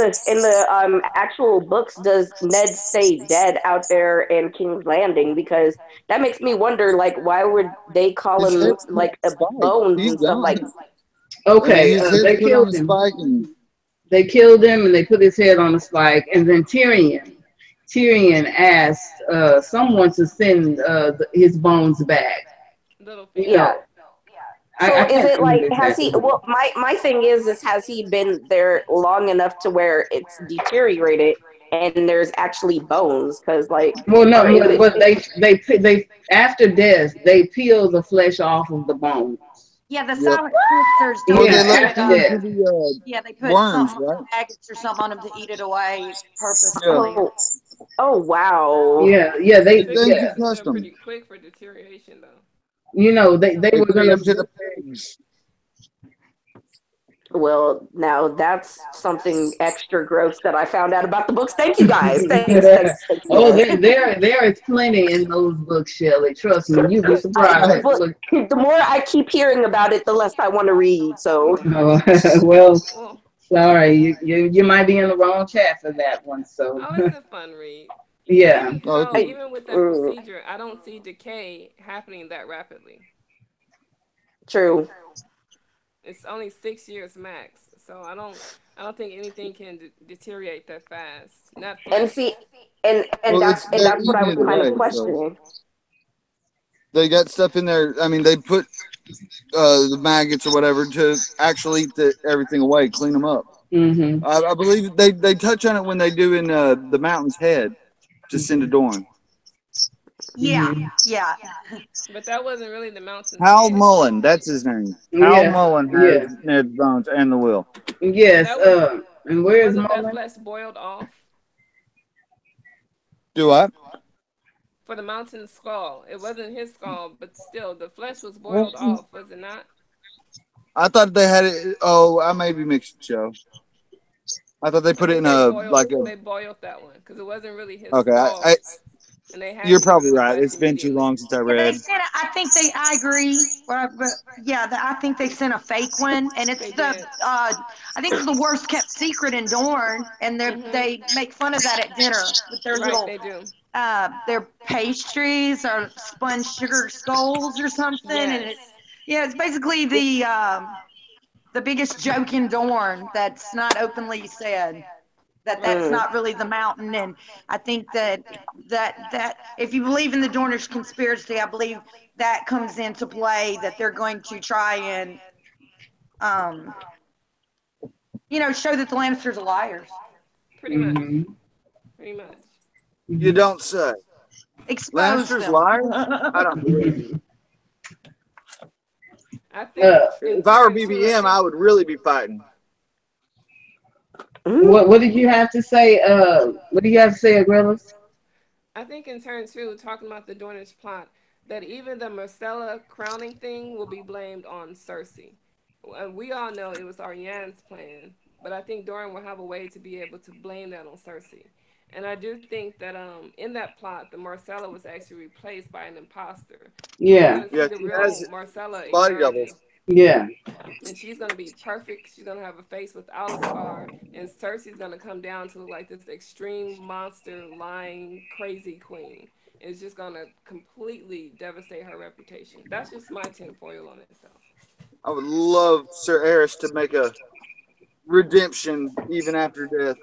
the actual books does Ned stay dead out there in King's Landing? Because that makes me wonder, like, why would they call His him head's like put on a spike. bones He's and stuff done. like? Okay. His head's They put on killed a him. spike and They killed him and they put his head on a spike. And then Tyrion asked someone to send his bones back. Little You finger. Yeah. know, So I is can't it like, remember has he? exactly. Well, my thing is has he been there long enough to where it's deteriorated and there's actually bones? Because like, Well, no, or is it? but they after death they peel the flesh off of the bones. Yeah, the Yep. silent sisters well, don't Yeah, they let put, it after into death. the yeah, they put worms, something, right? maggots or something on them to eat it away purposefully. Yeah. Oh wow. Yeah, They Six think months you is trust still them. pretty quick for deterioration, though. You know they They were feed gonna. them to the pigs. Well, now that's something extra gross that I found out about the books. Thank you guys. Thanks for Oh, that. there is plenty in those books, Shelley. Trust me, you'd be surprised. But Look, the more I keep hearing about it, the less I want to read. So oh, well, Well, sorry, you might be in the wrong chat for that one. So oh, it's a fun read. yeah, Even Oh, so, it's I, even with that mm, procedure, I don't see decay happening that rapidly. true. It's only 6 years max, so I don't think anything can deteriorate that fast. Not And flesh. see, and well, they're that's what I eating was it kind of away, so questioning. they got stuff in there. I mean, they put the maggots or whatever to actually eat everything away, clean them up. mm-hmm. I believe they touch on it when they do in the Mountain's Head to Cinderdoran. Yeah, Mm-hmm. yeah. But that wasn't really the mountain's Hal head. Mullen, that's his name. Hal Yeah, Mullen yeah, has Ned's bones and the will. And yes. that was And where is wasn't that Mullen? flesh boiled off Do I? for the mountain skull? It wasn't his skull, but still, the flesh was Well, boiled off, was it not? I thought they had it. Oh, I may be mixing show. I thought they I put it think in a like a. they boiled that one because it wasn't really his Okay, skull, and they had you're to get probably rid of the right. flesh It's been too immediately. long since I Yeah, they read. sent. I agree. But yeah, I think they sent a fake one, and it's They the. did. I think it's the worst kept secret in Dorne, and they make fun of that at dinner with their Right, little they do. their pastries or spun sugar skulls or something, and Yes. it's basically the biggest joke in Dorne that's not openly said. That's Mm. not really the mountain, and I think that if you believe in the Dornish conspiracy, I believe that comes into play, that they're going to try and show that the Lannisters are liars, Pretty much. Mm-hmm. Pretty much. You don't say. expose Lannisters them. liars? I don't believe it. I think in If I were turn too, BBM, I would really be fighting. What did you have to say? What do you have to say, Agrilis? I think in turn too, talking about the Dornish plot, that even the Marcella crowning thing will be blamed on Cersei. And we all know it was Ariane's plan, but I think Doran will have a way to be able to blame that on Cersei. And I do think that in that plot, the Marcella was actually replaced by an imposter. So we're Yeah, gonna see Yeah, the she real has Marcella body emerging. doubles. yeah. And she's gonna be perfect. She's gonna have a face without a scar, and Cersei's gonna come down to like this extreme monster, lying, crazy queen. It's just gonna completely devastate her reputation. That's just my tinfoil on it, though. I would love Sir Eris to make a redemption even after death.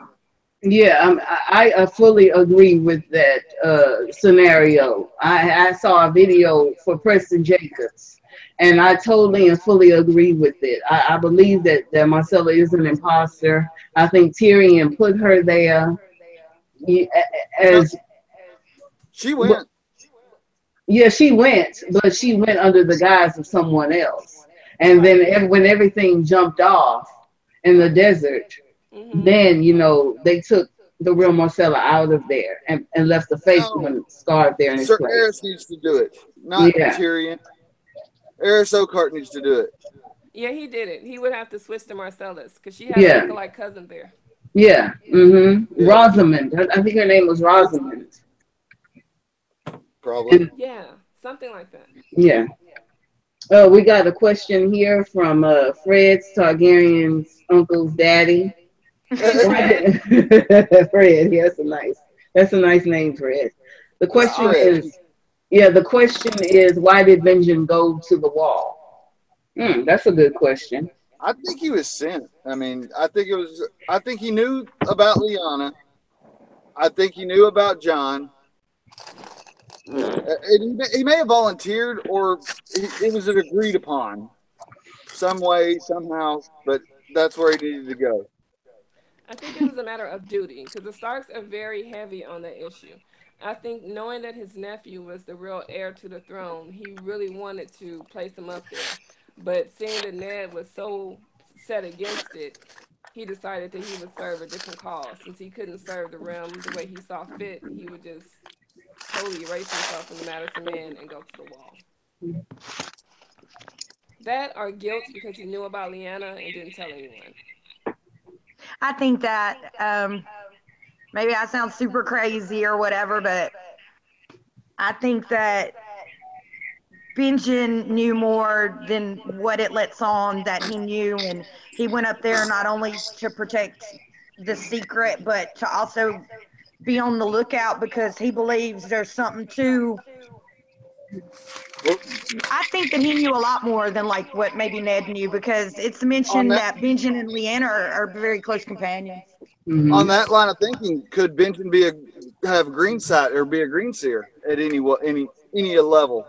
Yeah, I fully agree with that scenario. I saw a video for Preston Jacobs, and I totally and fully agree with it. I believe that Marcella is an imposter. I think Tyrion put her there, as she went. Yeah, she went, but she went under the guise of someone else. And then when everything jumped off in the desert, then, they took the real Marcella out of there and left the fake one scarred there in his Sir place. Eris needs to do it, not Tyrion. Eris Oakheart needs to do it. Yeah, he did it. He would have to switch to Marcellus because she had a lookalike cousin there. Yeah. Mm-hmm. Yeah. Rosamund. I think her name was Rosamund. Probably. Yeah, something like that. Yeah. We got a question here from Fred Targaryen's uncle's daddy. Fred. Fred. Yeah, that's a nice name, Fred. The question is, why did Benjen go to the wall? That's a good question. I think he was sent. I mean, I think he knew about Lyanna. I think he knew about Jon. He may have volunteered, or it was agreed upon some way, somehow, but that's where he needed to go. I think it was a matter of duty, because the Starks are very heavy on that issue. I think knowing that his nephew was the real heir to the throne, he really wanted to place him up there. But seeing that Ned was so set against it, he decided that he would serve a different cause. Since he couldn't serve the realm the way he saw fit, he would just totally erase himself from the Madison Man and go to the wall. That or guilt because he knew about Lyanna and didn't tell anyone. I think that maybe I sound super crazy or whatever, but I think that Benjen knew more than what it lets on that he knew, and he went up there not only to protect the secret, but to also be on the lookout because he believes there's something to. I think that he knew a lot more than like what maybe Ned knew, because it's mentioned that Benjen and Lyanna are very close companions. Mm-hmm. On that line of thinking, could Benjen have green sight or be a green seer at any level?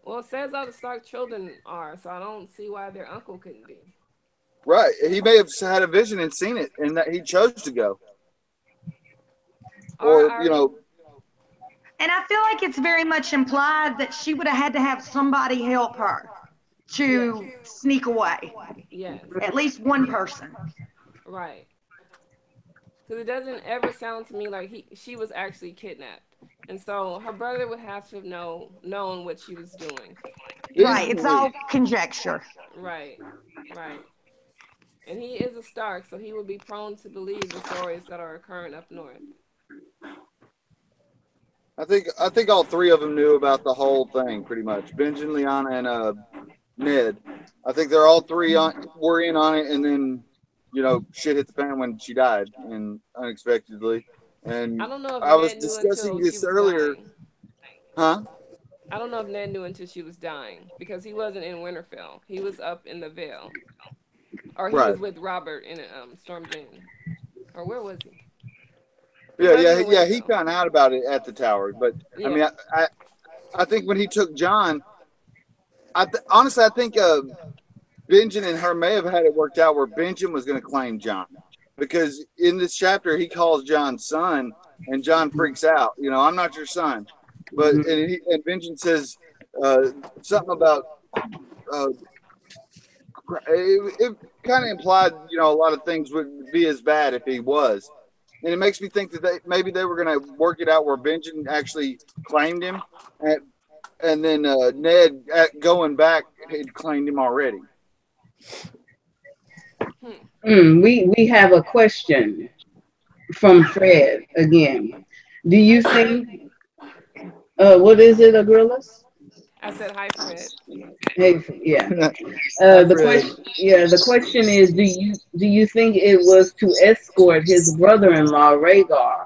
Well, it says all the Stark children are, so I don't see why their uncle couldn't be. Right. He may have had a vision and seen it, and that he chose to go. Or, And I feel like it's very much implied that she would have had to have somebody help her to sneak away. Yes. At least one person. Right. Because it doesn't ever sound to me like she was actually kidnapped. And so her brother would have to have known what she was doing. Right. It's all conjecture. Right. And he is a Stark, so he would be prone to believe the stories that are occurring up north. I think all three of them knew about the whole thing, pretty much. Benjen, Lyanna, and Ned. I think they're all three were in on it, and then shit hit the fan when she died, and unexpectedly. And I don't know if I was Ned discussing this earlier. Dying. Huh? I don't know if Ned knew until she was dying, because he wasn't in Winterfell. He was up in the Vale, or he was with Robert in Storm's End, or where was he? Yeah. He found out about it at the tower, but I mean, I think when he took Jon, honestly, I think Benjen and her may have had it worked out where Benjen was going to claim Jon, because in this chapter he calls Jon son, and Jon freaks out. I'm not your son, but and Benjen says something about it kind of implied a lot of things would be as bad if he was. And it makes me think that maybe they were going to work it out where Benjen actually claimed him, and then Ned, going back, had claimed him already. We have a question from Fred again. Do you think? What is it, Agrilis? I said hi, Fred. Hey, yeah. The question is, do you think it was to escort his brother-in-law Rhaegar?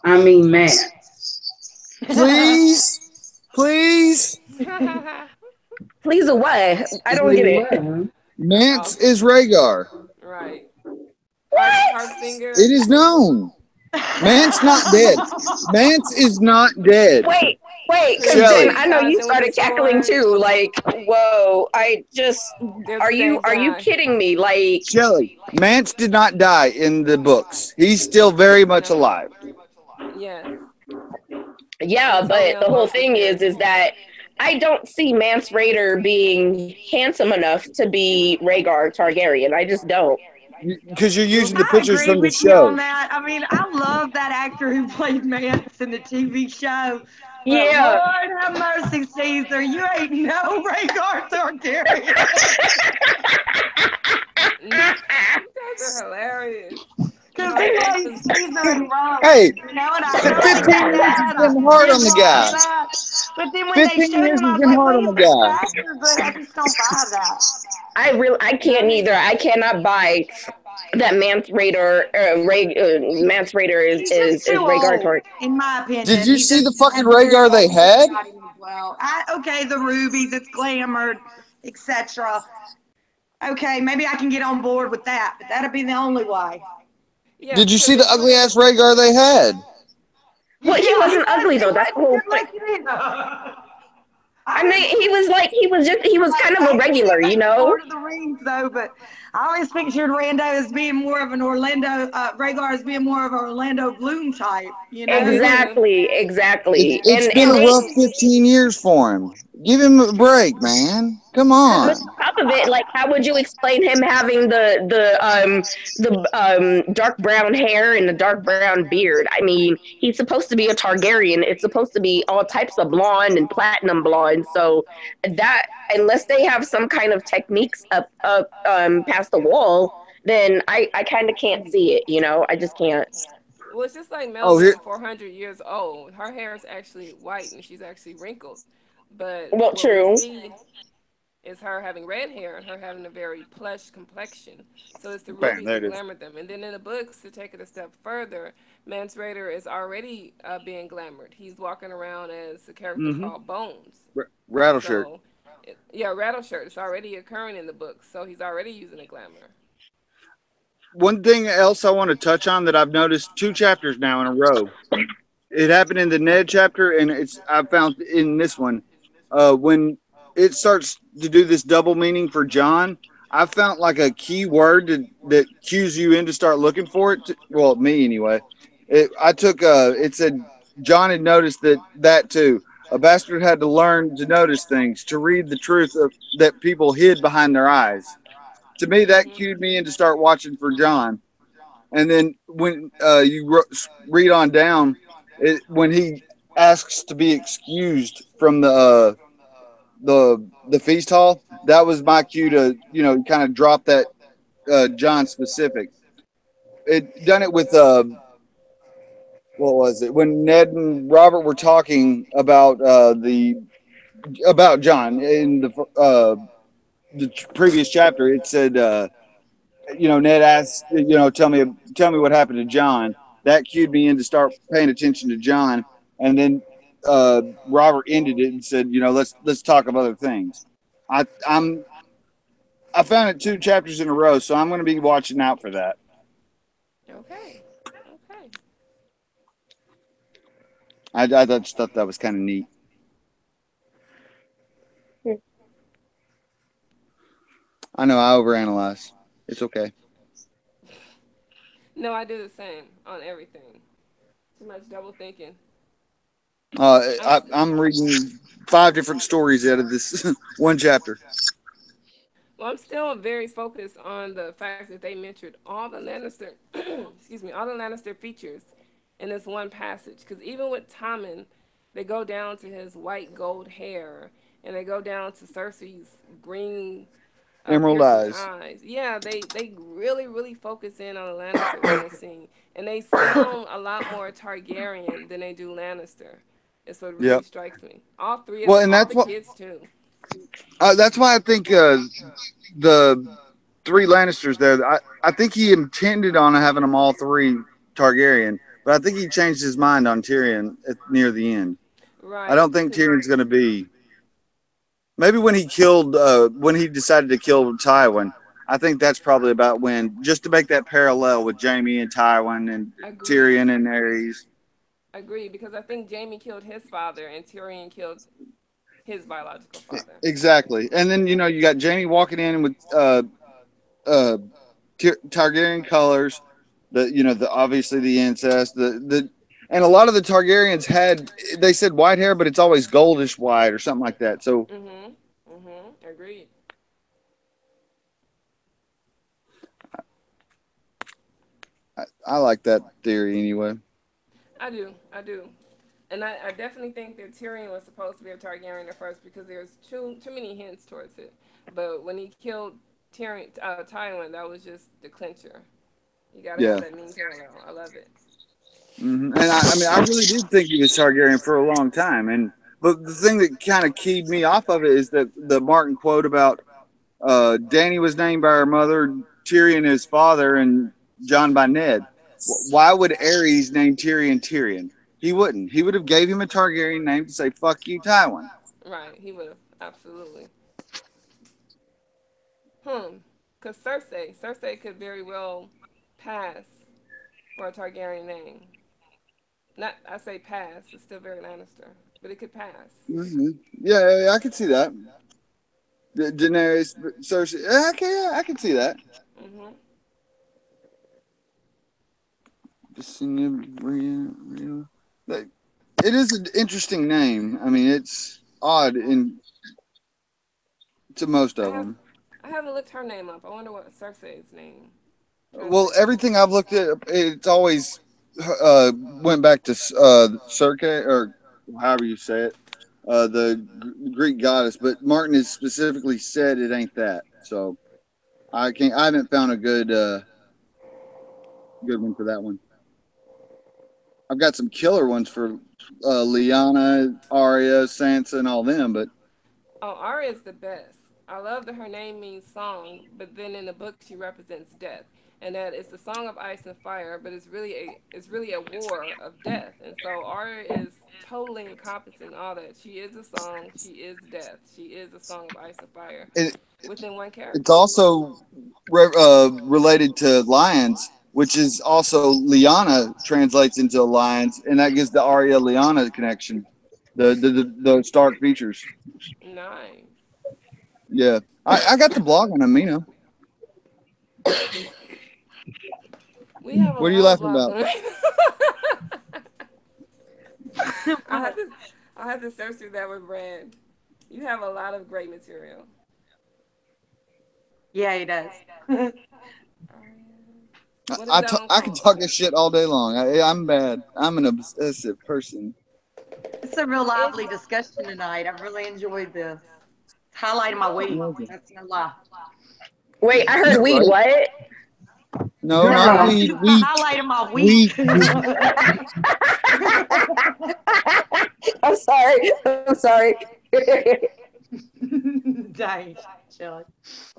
I mean, Mance. Please. Please what? I don't get it. Mance is Rhaegar. Right. What? It is known. Mance not dead. Mance is not dead. Wait, Wait, because Shelley. then I know you started cackling too. Like, whoa! I just are you kidding me? Like, Shelley, Mance did not die in the books. He's still very much alive. Yes. yeah, but the whole thing is that I don't see Mance Rayder being handsome enough to be Rhaegar Targaryen. I just don't. Because you're using the I pictures agree from the with you on show. that. I mean, I love that actor who played Mance in the TV show. But Yeah. Lord have mercy, Caesar, you ain't no Rhaegar Targaryen. You guys are hilarious. Because he played Caesar and Rome. Hey, You know, and I the really 15 got years has that. I been hard did on the watch guy. that. But then when they 15 showed years him, I has was been like, hard well, on he's the a good guy. actor, but I just don't buy that. I can't either. I cannot buy that Mance Rayder He's just is too Rhaegar old, Targaryen. in my opinion. Did you He see the just fucking has very Rhaegar they old had? body as well. Okay, the rubies, it's glamored, etc. Okay, maybe I can get on board with that, but that'd be the only way. Yeah, Did you because see they the do it ugly in the ass Rhaegar they had? Well, he wasn't ugly though. That's the whole point. I mean, he was kind of a regular, you know. Lord of the Rings, though, but I always pictured Rando as being more of an Orlando, Rhaegar as being more of an Orlando Bloom type, you know? Exactly. It's And been a they rough 15 years for him. Give him a break, man. Come on. But on top of it, like, how would you explain him having the dark brown hair and the dark brown beard? I mean, he's supposed to be a Targaryen. It's supposed to be all types of blonde and platinum blonde. So that unless they have some kind of techniques up past the wall, then I kind of can't see it. You know, I just can't. Well, it's just like Mel Oh, here. being 400 years old. Her hair is actually white and she's actually wrinkled. But Well, what we true. see is her having red hair and her having a very plush complexion. So it's the Bam, rubies there that it is. glamour them. And then in the books, to take it a step further, Mance Rayder is already being glamored. He's walking around as a character Mm-hmm. called Bones. Rattle shirt. So, rattle shirt. It's already occurring in the books. So he's already using a glamour. One thing else I want to touch on that I've noticed 2 chapters now in a row. It happened in the Ned chapter, and I found in this one when it starts to do this double meaning for John. I found like a key word that cues you in to start looking for it. Well, me anyway. I took it said John had noticed that too. A bastard had to learn to notice things, to read the truth that people hid behind their eyes. To me, that cued me in to start watching for John. And then when you read on down, when he asks to be excused from the feast hall, that was my cue to kind of drop that John specific. It done it with what was it when Ned and Robert were talking about about John in the previous chapter. It said. Ned asked, tell me what happened to John. That cued me in to start paying attention to John. And then Robert ended it and said, let's talk of other things. I found it 2 chapters in a row, so I'm going to be watching out for that. Okay. I just thought that was kind of neat. I know I overanalyze. It's okay. No, I do the same on everything. Too much double thinking. I'm reading 5 different stories out of this one chapter. Well, I'm still very focused on the fact that they mentioned all the Lannister, all the Lannister features in this one passage. Because even with Tommen, they go down to his white gold hair, and they go down to Cersei's green Emerald piercing eyes. eyes. Yeah, they really focus in on the Lannisters in this scene, and they sound a lot more Targaryen than they do Lannister. It's what really strikes me. All 3 of Well, them, and all the kids too. that's why I think the 3 Lannisters there. I think he intended on having them all 3 Targaryen, but I think he changed his mind on Tyrion near the end. I Right. don't think Tyrion's going to be. Maybe when he decided to kill Tywin. I think that's probably about when, just to make that parallel with Jaime and Tywin and Agreed. Tyrion and Aerys. Agree, because I think Jaime killed his father and Tyrion killed his biological father. Exactly. And then you know you got Jaime walking in with uh Targaryen colors, the you know the obviously the incest, the and a lot of the Targaryens had they said white hair, but it's always goldish white or something like that. So Agreed. I like that theory anyway. I do. And I definitely think that Tyrion was supposed to be a Targaryen at first because there's too many hints towards it. But when he killed Tywin, that was just the clincher. You gotta have Yeah. that mean parallel. I love it. And I mean, I really did think he was Targaryen for a long time. And but the thing that kind of keyed me off of it is that the Martin quote about Dany was named by her mother, Tyrion his father, and Jon by Ned. Why would Aerys name Tyrion Tyrion? He wouldn't. He would have gave him a Targaryen name to say "fuck you, Tywin." Right, he would have absolutely. Because Cersei could very well pass for a Targaryen name. Not, I say pass. It's still very Lannister, but it could pass. Yeah, I can see that. Daenerys, Cersei. Okay, yeah, I can see that. It is an interesting name. I mean, it's odd to most of them. I haven't looked her name up. I wonder what Cersei's name. Well, everything I've looked at, it's always went back to Circe, or however you say it, the Greek goddess. But Martin has specifically said it ain't that. So I haven't found a good one for that one. I've got some killer ones for Lyanna, Arya, Sansa, and all them, but Arya's the best. I love that her name means song, but then in the book she represents death, and that it's a song of ice and fire, but it's really a war of death. And so Arya is totally encompassing all that. She is a song. She is death. She is a song of ice and fire within one character. It's also related to lions, which is also Lyanna translates into lions, and that gives the Arya Lyanna connection. The Stark features. Nice. Yeah, I got the blog on Amino. We have what are you laughing about? I have to search through that with Bran. You have a lot of great material. Yeah, he does. I can talk this shit all day long. I'm bad. I'm an obsessive person. It's a real lively discussion tonight. I've really enjoyed this. Highlight of my week. That's no lie. Wait, I heard weed. What? No, not weed. Weed. Highlight of my week. I'm sorry. Dang, Shelley.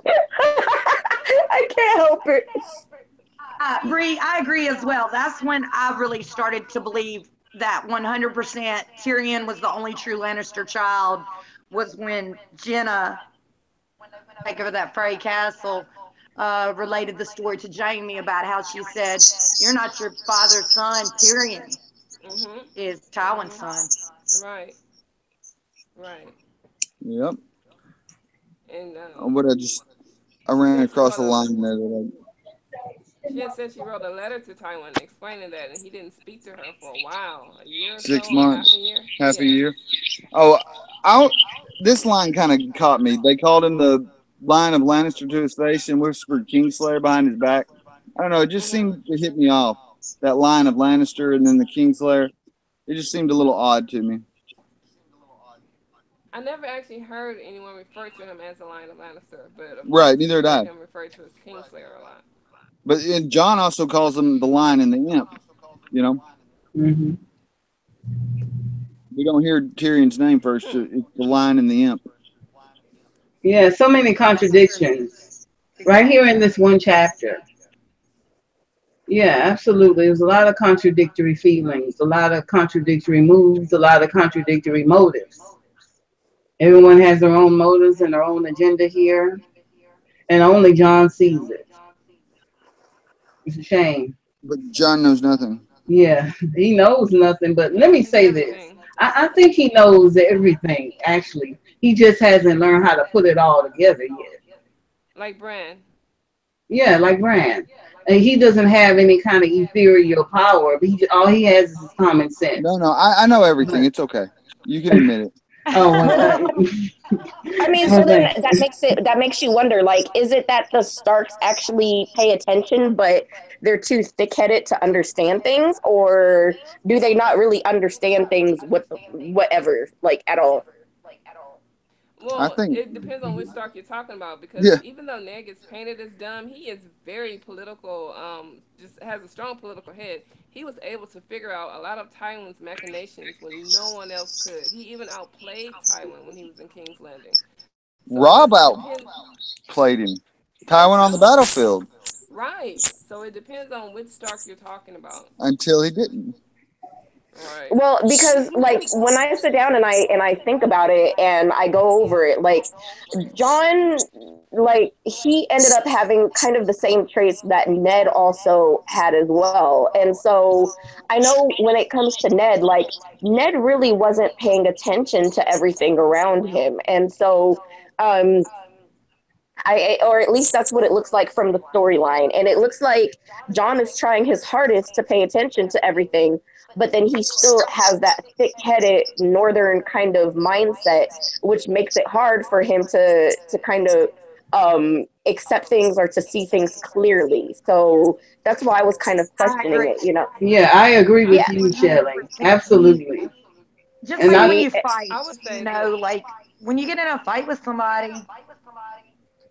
I can't help it. Bree, I agree as well. That's when I really started to believe that 100% Tyrion was the only true Lannister child, was when Jenna, take over that Frey castle, related the story to Jaime about how she said, "You're not your father's son. Tyrion is Tywin's son." Right. Yep. And I ran across a line there that she had said she wrote a letter to Tywin explaining that, and he didn't speak to her for a while, a year or 6 so, months, half a year. Oh, this line kind of caught me. They called him the Lion of Lannister to his face and whispered Kingslayer behind his back. I don't know. It just seemed to hit me off. That line of Lannister and then the Kingslayer. It just seemed a little odd to me. I never actually heard anyone refer to him as the Lion of Lannister, but of right, course, neither did I. Him referred to as Kingslayer a lot. But John also calls him the Lion and the Imp. You know. Mm-hmm. We don't hear Tyrion's name first. It's the Lion and the Imp. Yeah, so many contradictions right here in this one chapter. Yeah, absolutely. There's a lot of contradictory feelings, a lot of contradictory moves, a lot of contradictory motives. Everyone has their own motives and their own agenda here, and only John sees it. It's a shame. But John knows nothing. Yeah, he knows nothing. But He let me sees say this. everything. I think he knows everything, actually. He just hasn't learned how to put it all together yet. Like Bran. Yeah, like Bran. And he doesn't have any kind of ethereal power. But all he has is his common No, sense. no, I know everything. But, It's okay. You can admit it. oh, well, Well, I mean, so well, then thanks. that makes you wonder, like, is it that the Starks actually pay attention, but they're too thick-headed to understand things, or do they not really understand things whatever, like at all? I Well, think, it depends on which Stark you're talking about because yeah, even though Ned gets painted as dumb, he is very political, just has a strong political head. He was able to figure out a lot of Tywin's machinations when no one else could. He even outplayed Tywin when he was in King's Landing. So it Rob just depends. outplayed him. That's Tywin on the true. battlefield Right. So it depends on which Stark you're talking about. until he didn't. Right. Well, because like when I sit down and I think about it and I go over it, like John, like he ended up having kind of the same traits that Ned also had as well. And so I know when it comes to Ned, like Ned really wasn't paying attention to everything around him. And so um or at least that's what it looks like from the storyline. And it looks like John is trying his hardest to pay attention to everything, but then he still has that thick-headed northern kind of mindset, which makes it hard for him to kind of accept things or to see things clearly. So that's why I was kind of I questioning agree. it, you know. Yeah, I agree I with Yeah. you, agree. 'Shelley. 100%. Absolutely. Just And like I, when Me, you fight, I would you say that. know, like when you get in a fight with somebody,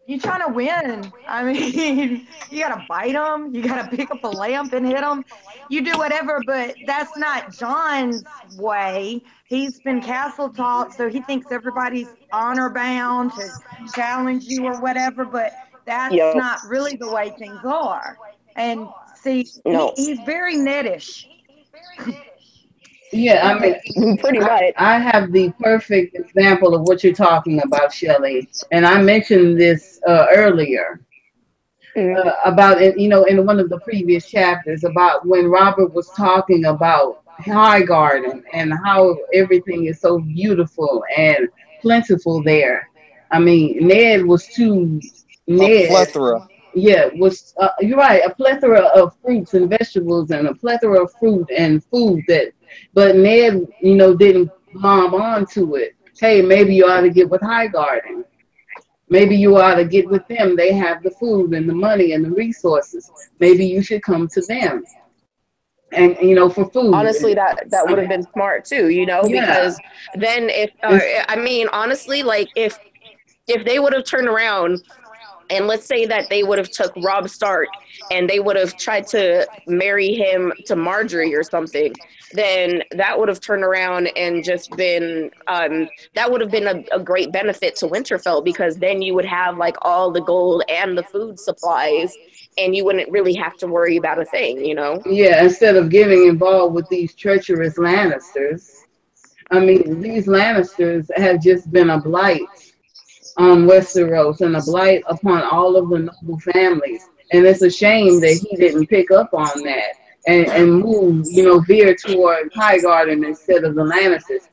you're trying to win. I mean, you gotta bite them, you gotta pick up a lamp and hit them. You do whatever, but that's not John's way. He's been castle taught, so he thinks everybody's honor bound to challenge you or whatever. But that's yep, not really the way things are. And see, no, he's very nettish. yeah, I mean, pretty much. I have the perfect example of what you're talking about, Shelley. And I mentioned this earlier Mm, about it, in one of the previous chapters about when Robert was talking about High Garden and how everything is so beautiful and plentiful there. I mean, A Ned, plethora. yeah, was you're right, a plethora of fruits and vegetables and a plethora of fruit and food that, but Ned, didn't glom on to it. Hey, maybe you ought to get with High Garden. Maybe you ought to get with them. They have the food and the money and the resources. Maybe you should come to them and for food. honestly, that would have been smart too, you know, Yeah, because then if it's, I mean honestly, like if they would have turned around and let's say that they would have took Rob Stark and they would have tried to marry him to Marjorie or something, then that would have turned around and just been that would have been a great benefit to Winterfell because then you would have like all the gold and the food supplies and you wouldn't really have to worry about a thing, you know. yeah. Instead of getting involved with these treacherous Lannisters, I mean, these Lannisters have just been a blight on Westeros and a blight upon all of the noble families. And it's a shame that he didn't pick up on that and move, veer toward Highgarden instead of the Lannisters.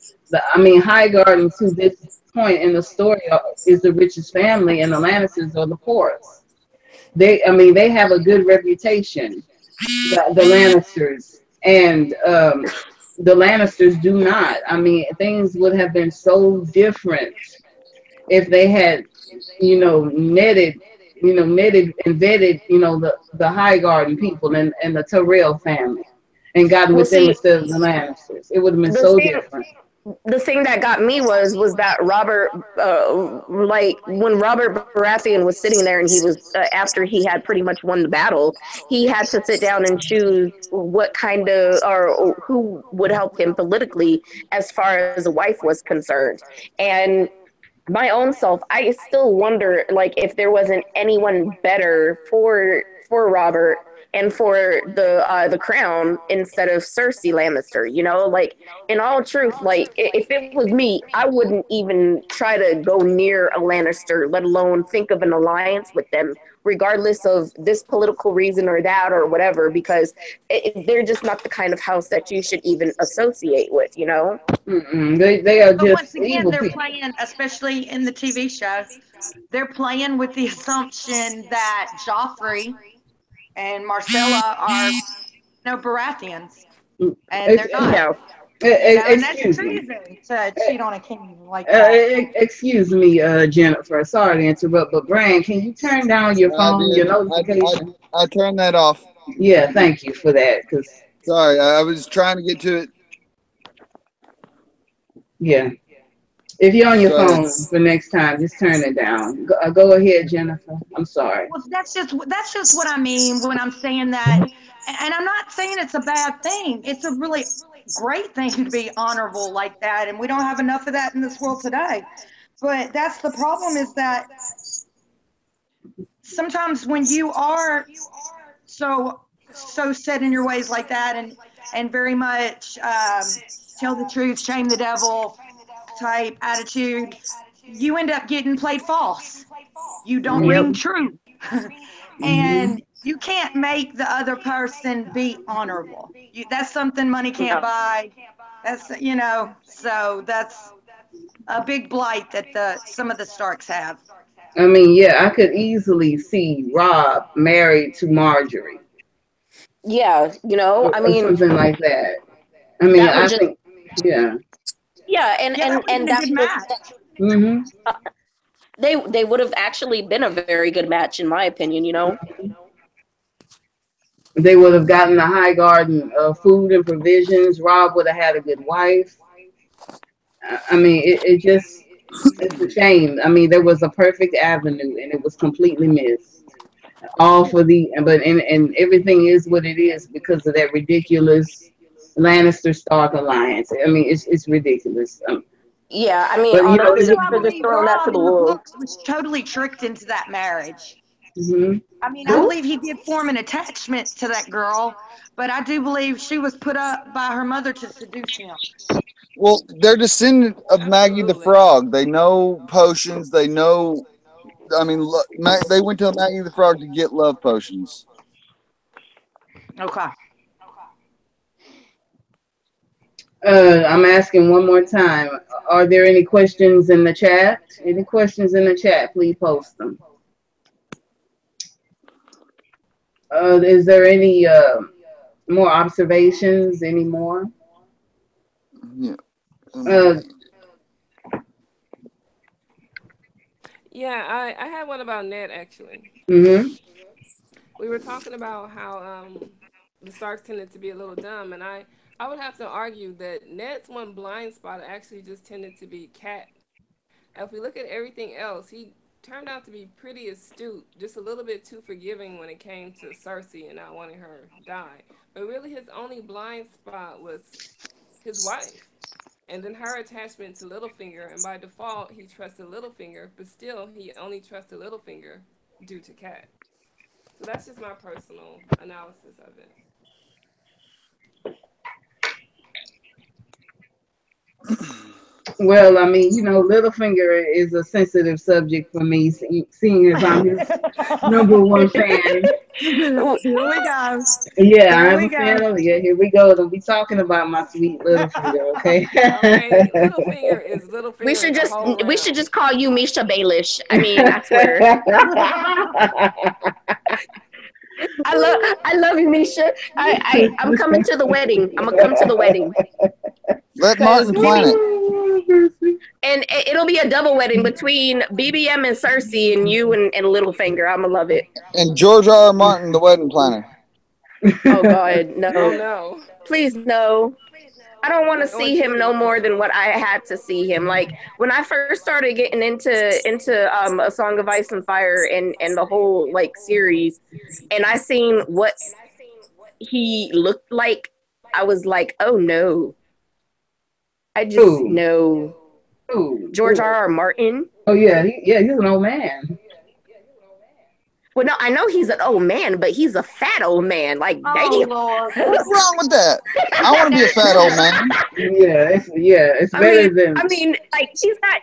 I mean, Highgarden to this point in the story is the richest family, and the Lannisters are the poorest. I mean, they have a good reputation, the Lannisters, and the Lannisters do not. I mean, things would have been so different if they had, netted and vetted, the High Garden people and the Tyrell family and gotten Well, with them see, instead of the Lannisters. It would have been the so thing different. the thing that got me was that Robert, like when Robert Baratheon was sitting there and he was after he had pretty much won the battle, he had to sit down and choose what kind of or who would help him politically as far as a wife was concerned. And my own self, I still wonder like if there wasn't anyone better for Robert and for the crown instead of Cersei Lannister. You know, like in all truth, like if it was me, I wouldn't even try to go near a Lannister, let alone think of an alliance with them, regardless of this political reason or that or whatever, because they're just not the kind of house that you should even associate with. You know. They are But just once again, evil they're people. playing, especially in the TV show, they're playing with the assumption that Joffrey and Marcella are Baratheons, and they're not. Yeah. And that's Excuse me. treason to cheat on a king like that. Excuse me, Jennifer. Sorry to interrupt, but Bran, can you turn down your I phone, your did. notification? I turned that off. Yeah, thank you for that. Cause Sorry, I was trying to get to it. yeah, if you're on your Go ahead. phone for next time, just turn it down. Go ahead, Jennifer. I'm sorry. Well, that's just what I mean when I'm saying that, and I'm not saying it's a bad thing. It's a really great thing to be honorable like that, and we don't have enough of that in this world today. But that's the problem, is that sometimes when you are so set in your ways like that, and very much tell the truth, shame the devil type attitude, you end up getting played false. You don't Yep. ring true. And you can't make the other person be honorable. That's something money can't buy. That's, so that's a big blight that some of the Starks have. I mean, yeah, I could easily see Rob married to Marjorie Yeah. You know. I or mean, something like that. I mean, that would I just. think, yeah. Yeah, Yeah, that would have and been a that's good what match. hmm they would have actually been a very good match, in my opinion. You know. They would have gotten the high garden food and provisions. Rob would have had a good wife. I mean, it just, it's a shame. I mean, there was a perfect avenue and it was completely missed. All for the, but, and everything is what it is because of that ridiculous Lannister Stark alliance. I mean, it's ridiculous. Yeah, I mean, But, you know, Also, honestly, I they're just believe throwing that to Rob the in the wolves. books was totally tricked into that marriage. mhm. I mean, I Who? believe he did form an attachment to that girl, but I do believe she was put up by her mother to seduce him. Well, they're descendant of Maggie the Absolutely. Frog. They know potions. They know. I mean, they went to Maggie the Frog to get love potions. Okay. I'm asking one more time. Are there any questions in the chat? Any questions in the chat? Please post them. Is there any more observations? Any more? Yeah. Uh, Yeah, I had one about Ned actually. mm-hmm. We were talking about how the Starks tended to be a little dumb, and I would have to argue that Ned's one blind spot actually just tended to be Cat. If we look at everything else, he turned out to be pretty astute, just a little bit too forgiving when it came to Cersei and not wanting her die. But really, his only blind spot was his wife. And then her attachment to Littlefinger, and by default, he trusted Littlefinger, but still, he only trusted Littlefinger due to Cat. So that's just my personal analysis of it. Well, I mean, you know, Littlefinger is a sensitive subject for me, seeing as I'm his number one fan. Here we go. Yeah, Here I'm we a fan go. of. Yeah, here we go. Don't be talking about my sweet Littlefinger, okay? Okay, Littlefinger is We Littlefinger should the just whole we should round. just call you Misha Baelish. I mean, I swear. I love you, Misha. I'm coming to the wedding. I'm gonna come to the wedding. Let Cause Martin plan it. and it'll be a double wedding between BBM and Cersei and you and Littlefinger. I'ma love it. And George R. R. Martin, the wedding planner. Oh God, Oh no. no. Please no. I don't want to He's going see to the him no more than North. what I had to see him. Like when I first started getting into A Song of Ice and Fire and the whole like series, and I seen what he looked like, I was like, oh no, I just Who? no. Who? George R. R. Martin. Oh yeah, he's an old man. Well, no, I know he's an old man, but he's a fat old man. Like, Oh damn. Lord. What's wrong with that? I want to be a fat old man. It's I better mean, than. like he's not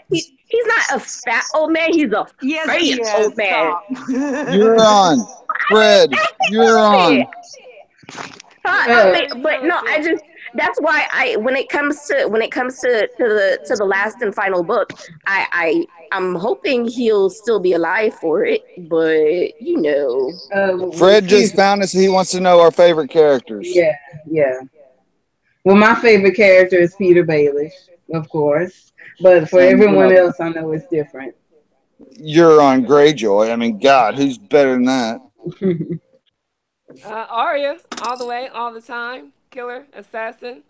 a fat old man. He's a Yes, fat he is. old man. Stop. You're on, Fred. You're on. I Very mean, but no, intelligent. that's why when it comes to the last and final book, I'm hoping he'll still be alive for it, but you know. Fred just found us. He wants to know our favorite characters. Yeah. Well, my favorite character is Peter Baelish, of course. But for everyone else, I know it's different. You're on Greyjoy. I mean, God, who's better than that? Arya, all the way, all the time. Killer, assassin,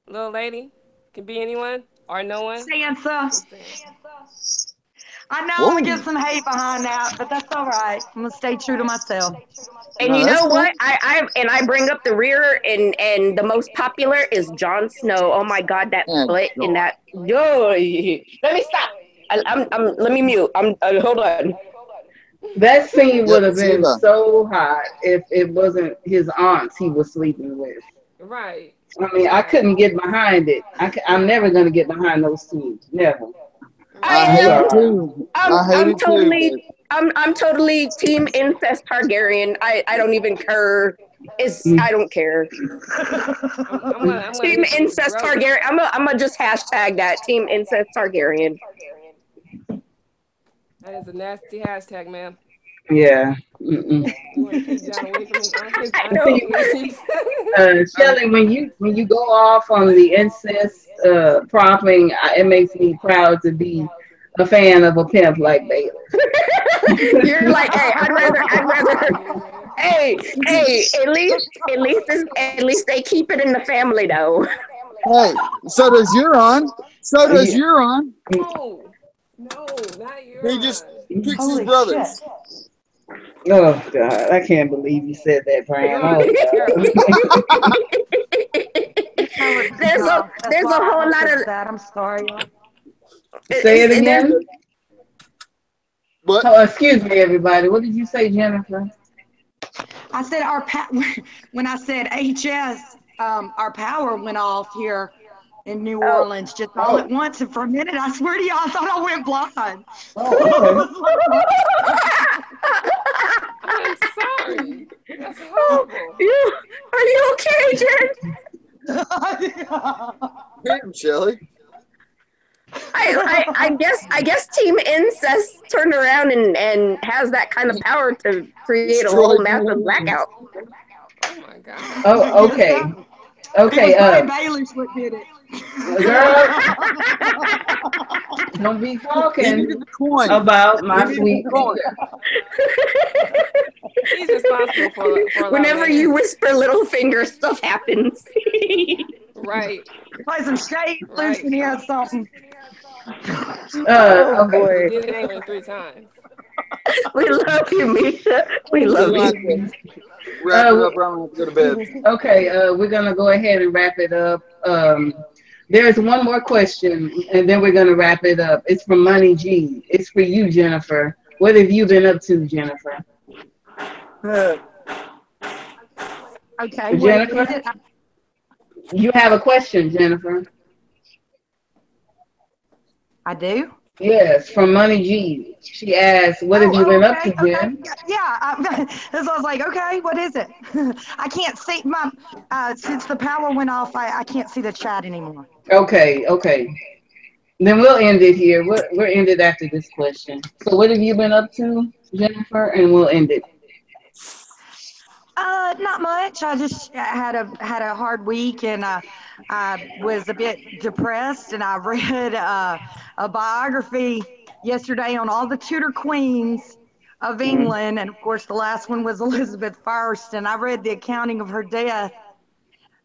little lady. Can be anyone or no one. Sansa. I know Whoa. I'm gonna get some hate behind that, but that's all right. I'm gonna stay true to myself. And No, you that's know cool. what? I bring up the rear, and the most popular is Jon Snow. Oh my God, that Yeah, butt God. and that. Yo, let me stop. Let me mute. Hold on. That scene would have been Ziva. so hot if it wasn't his aunts he was sleeping with. Right. I mean, I couldn't get behind it. I'm never gonna get behind those two. Never. I I'm hate it sorry. too. I hate it too. I'm totally team incest Targaryen. I don't even care. I don't care. I'm gonna Team hit you with incest gross. Targaryen. I'm gonna just hashtag that team incest Targaryen. That is a nasty hashtag, man. Yeah. You want to keep John away from his I know. aunties. Shelley, when you go off on the incest prompting, it makes me proud to be a fan of a pimp like Baylor. You're like, hey, I'd rather. Hey, at least they keep it in the family though. Hey, so does Euron. So does Euron. No, not yours. He just picks his Holy brothers. shit. Oh God, I can't believe you said that, Bran. Euron Oh is terrible. There's a whole lot of. that. I'm sorry. Say it again. What? Oh, excuse me, everybody. What did you say, Jennifer? I said when I said HS, our power went off here in New Orleans just all at once, and for a minute, I swear to you, I thought I went blind. I'm sorry. That's horrible. Are you okay, Jen? Damn, Shelley. I guess Team Incest turned around and has that kind of power to create a whole massive blackout. Oh my God. Oh, okay. Okay. Baelish what did it. Girl, don't be He talking needed the coin. about my He needed sweet the coin. He's responsible for a lot Whenever of you that. whisper Littlefinger, stuff happens. Right. Play some shade loose Right. and he has something. Oh Okay. boy. He did it for him 3 times. We love you, Misha. We love you. Wrap it up. I'm gonna have to go to bed. Okay, we're gonna go ahead and wrap it up. There's one more question, and then we're gonna wrap it up. It's from Money G. It's for you, Jennifer. What have you been up to, Jennifer? Okay. Jennifer, you have a question, Jennifer. I do. Yes, from Money G. She asked, "What have you been up to, Jen?" Yeah. So I was like, okay, what is it? I can't see my since the power went off. I can't see the chat anymore. Okay. Then we'll end it here. We're ended after this question. So, what have you been up to, Jennifer? And we'll end it. Not much. I just had a hard week, and I was a bit depressed. And I read a biography yesterday on all the Tudor queens of England, and of course the last one was Elizabeth I. And I read the accounting of her death,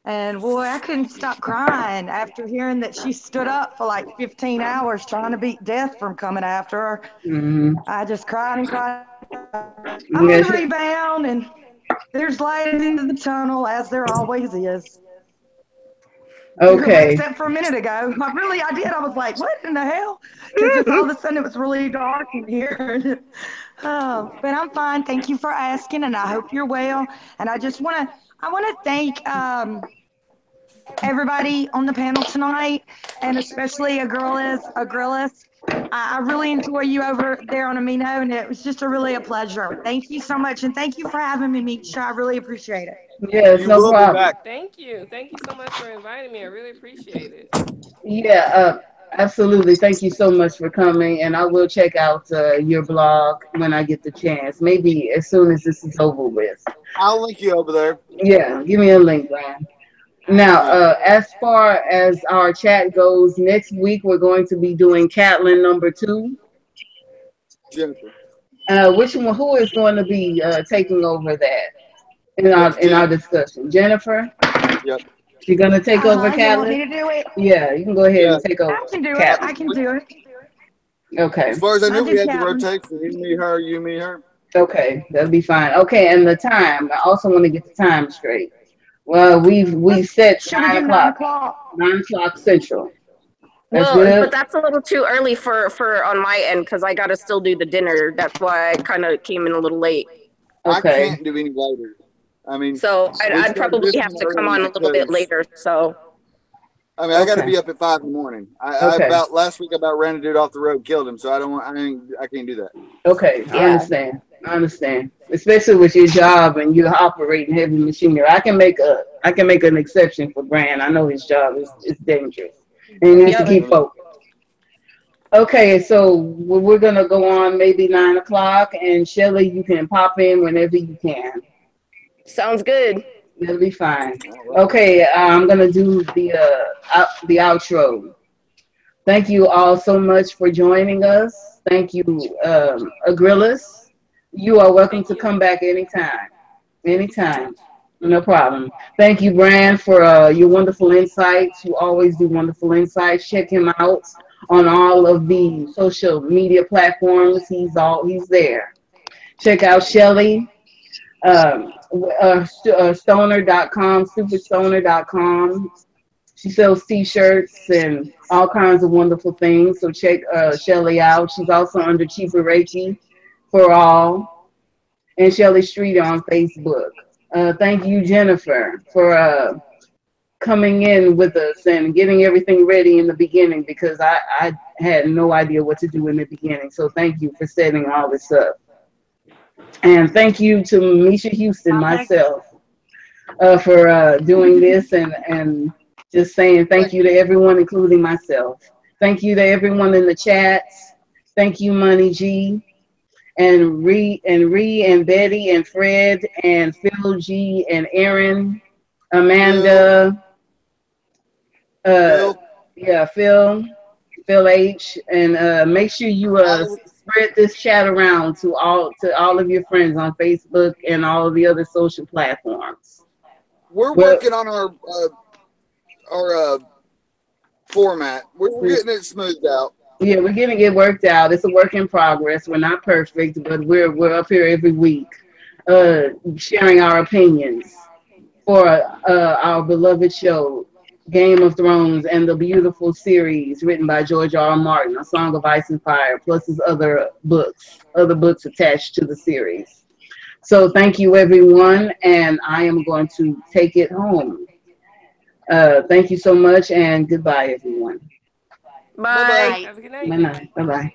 and boy, I couldn't stop crying after hearing that she stood up for like 15 hours trying to beat death from coming after her. Mm-hmm. I just cried and cried. I'm going to rebound, and there's light at the end of the tunnel, as there always is. Okay. Except for a minute ago. I did. I was like, what in the hell? Because just all of a sudden it was really dark in here. Oh, but I'm fine. Thank you for asking, and I hope you're well. And I want to thank everybody on the panel tonight, and especially Agrilis. I really enjoy you over there on Amino, and it was just really a pleasure. Thank you so much, and thank you for having me, Misha. I really appreciate it. Yes, You no will be problem. back. Thank you. Thank you so much for inviting me. I really appreciate it. Yeah, absolutely. Thank you so much for coming, and I will check out your blog when I get the chance. Maybe as soon as this is over with. I'll link you over there. Yeah, give me a link, Brian. I Now, All right. appreciate it. as far as our chat goes, next week we're going to be doing Catlin number 2. Jennifer. Which one? Who is going to be taking over that That's in our Jen. discussion? Jennifer, Yep. you gonna take over You want me Catlin? to do it? Yeah, you can go ahead Yeah. and take over I can do it. I Catlin. can do it. Okay. As far as I I knew, we do had the Captain. rotation. You, me, her. You, me, her. Okay, that'll be fine. Okay, and the time. I also want to get the time straight. Well, we set Should we do 9 9 o'clock. o'clock? 9 o'clock Central. That's Well, but good. that's a little too early for on my end because I gotta still do the dinner. That's why I kind of came in a little late. I Okay. can't do any later. I mean, So we I'd started probably this have one to come early on a little bit because later. So I got to Okay. be up at 5 in the morning. I Okay. about last week I about ran a dude off the road, killed him. So I don't want. I can't do that. Okay. I yeah, understand. I understand. Especially with your job and you're operating heavy machinery. I can make an exception for Bran. I know his job is dangerous. And he needs to yep. keep I mean, focused. Okay, so we're gonna go on maybe 9 o'clock, and Shelley, you can pop in whenever you can. Sounds good. It'll be fine. all right. Okay, I'm gonna do the outro. Thank you all so much for joining us. Thank you, Agrilis. You are welcome Thank to you. come back anytime. Thank you so Anytime. much. No problem. Thank you, Bran, for your wonderful insights. You always do wonderful insights. Check him out on all of the social media platforms. He's there. Check out Shelley, stoner.com, superstoner.com. She sells t-shirts and all kinds of wonderful things. So check Shelley out. She's also under Cheaper Reiki for all and Shelley Street on Facebook. Thank you, Jennifer, for coming in with us and getting everything ready in the beginning because I had no idea what to do in the beginning. So thank you for setting all this up. And thank you to Misha Houston, Okay. myself, for doing this and just saying thank Thank you to everyone, including myself. Thank you to everyone in the chats. Thank you, Money G, and Ree and Betty and Fred and Phil G and Aaron, Phil. Amanda, uh, Phil. yeah, Phil H, and make sure you All, spread this chat around to all of your friends on Facebook and all of the other social platforms. we're Well, working on our format. We're getting it smoothed out. yeah, we're getting it worked out. It's a work in progress. We're not perfect, but we're up here every week, sharing our opinions for our beloved show, Game of Thrones, and the beautiful series written by George R. R. Martin, A Song of Ice and Fire, plus his other books attached to the series. So thank you, everyone, and I am going to take it home. Thank you so much, and goodbye, everyone. Bye bye. Bye. Have a good night. Bye bye.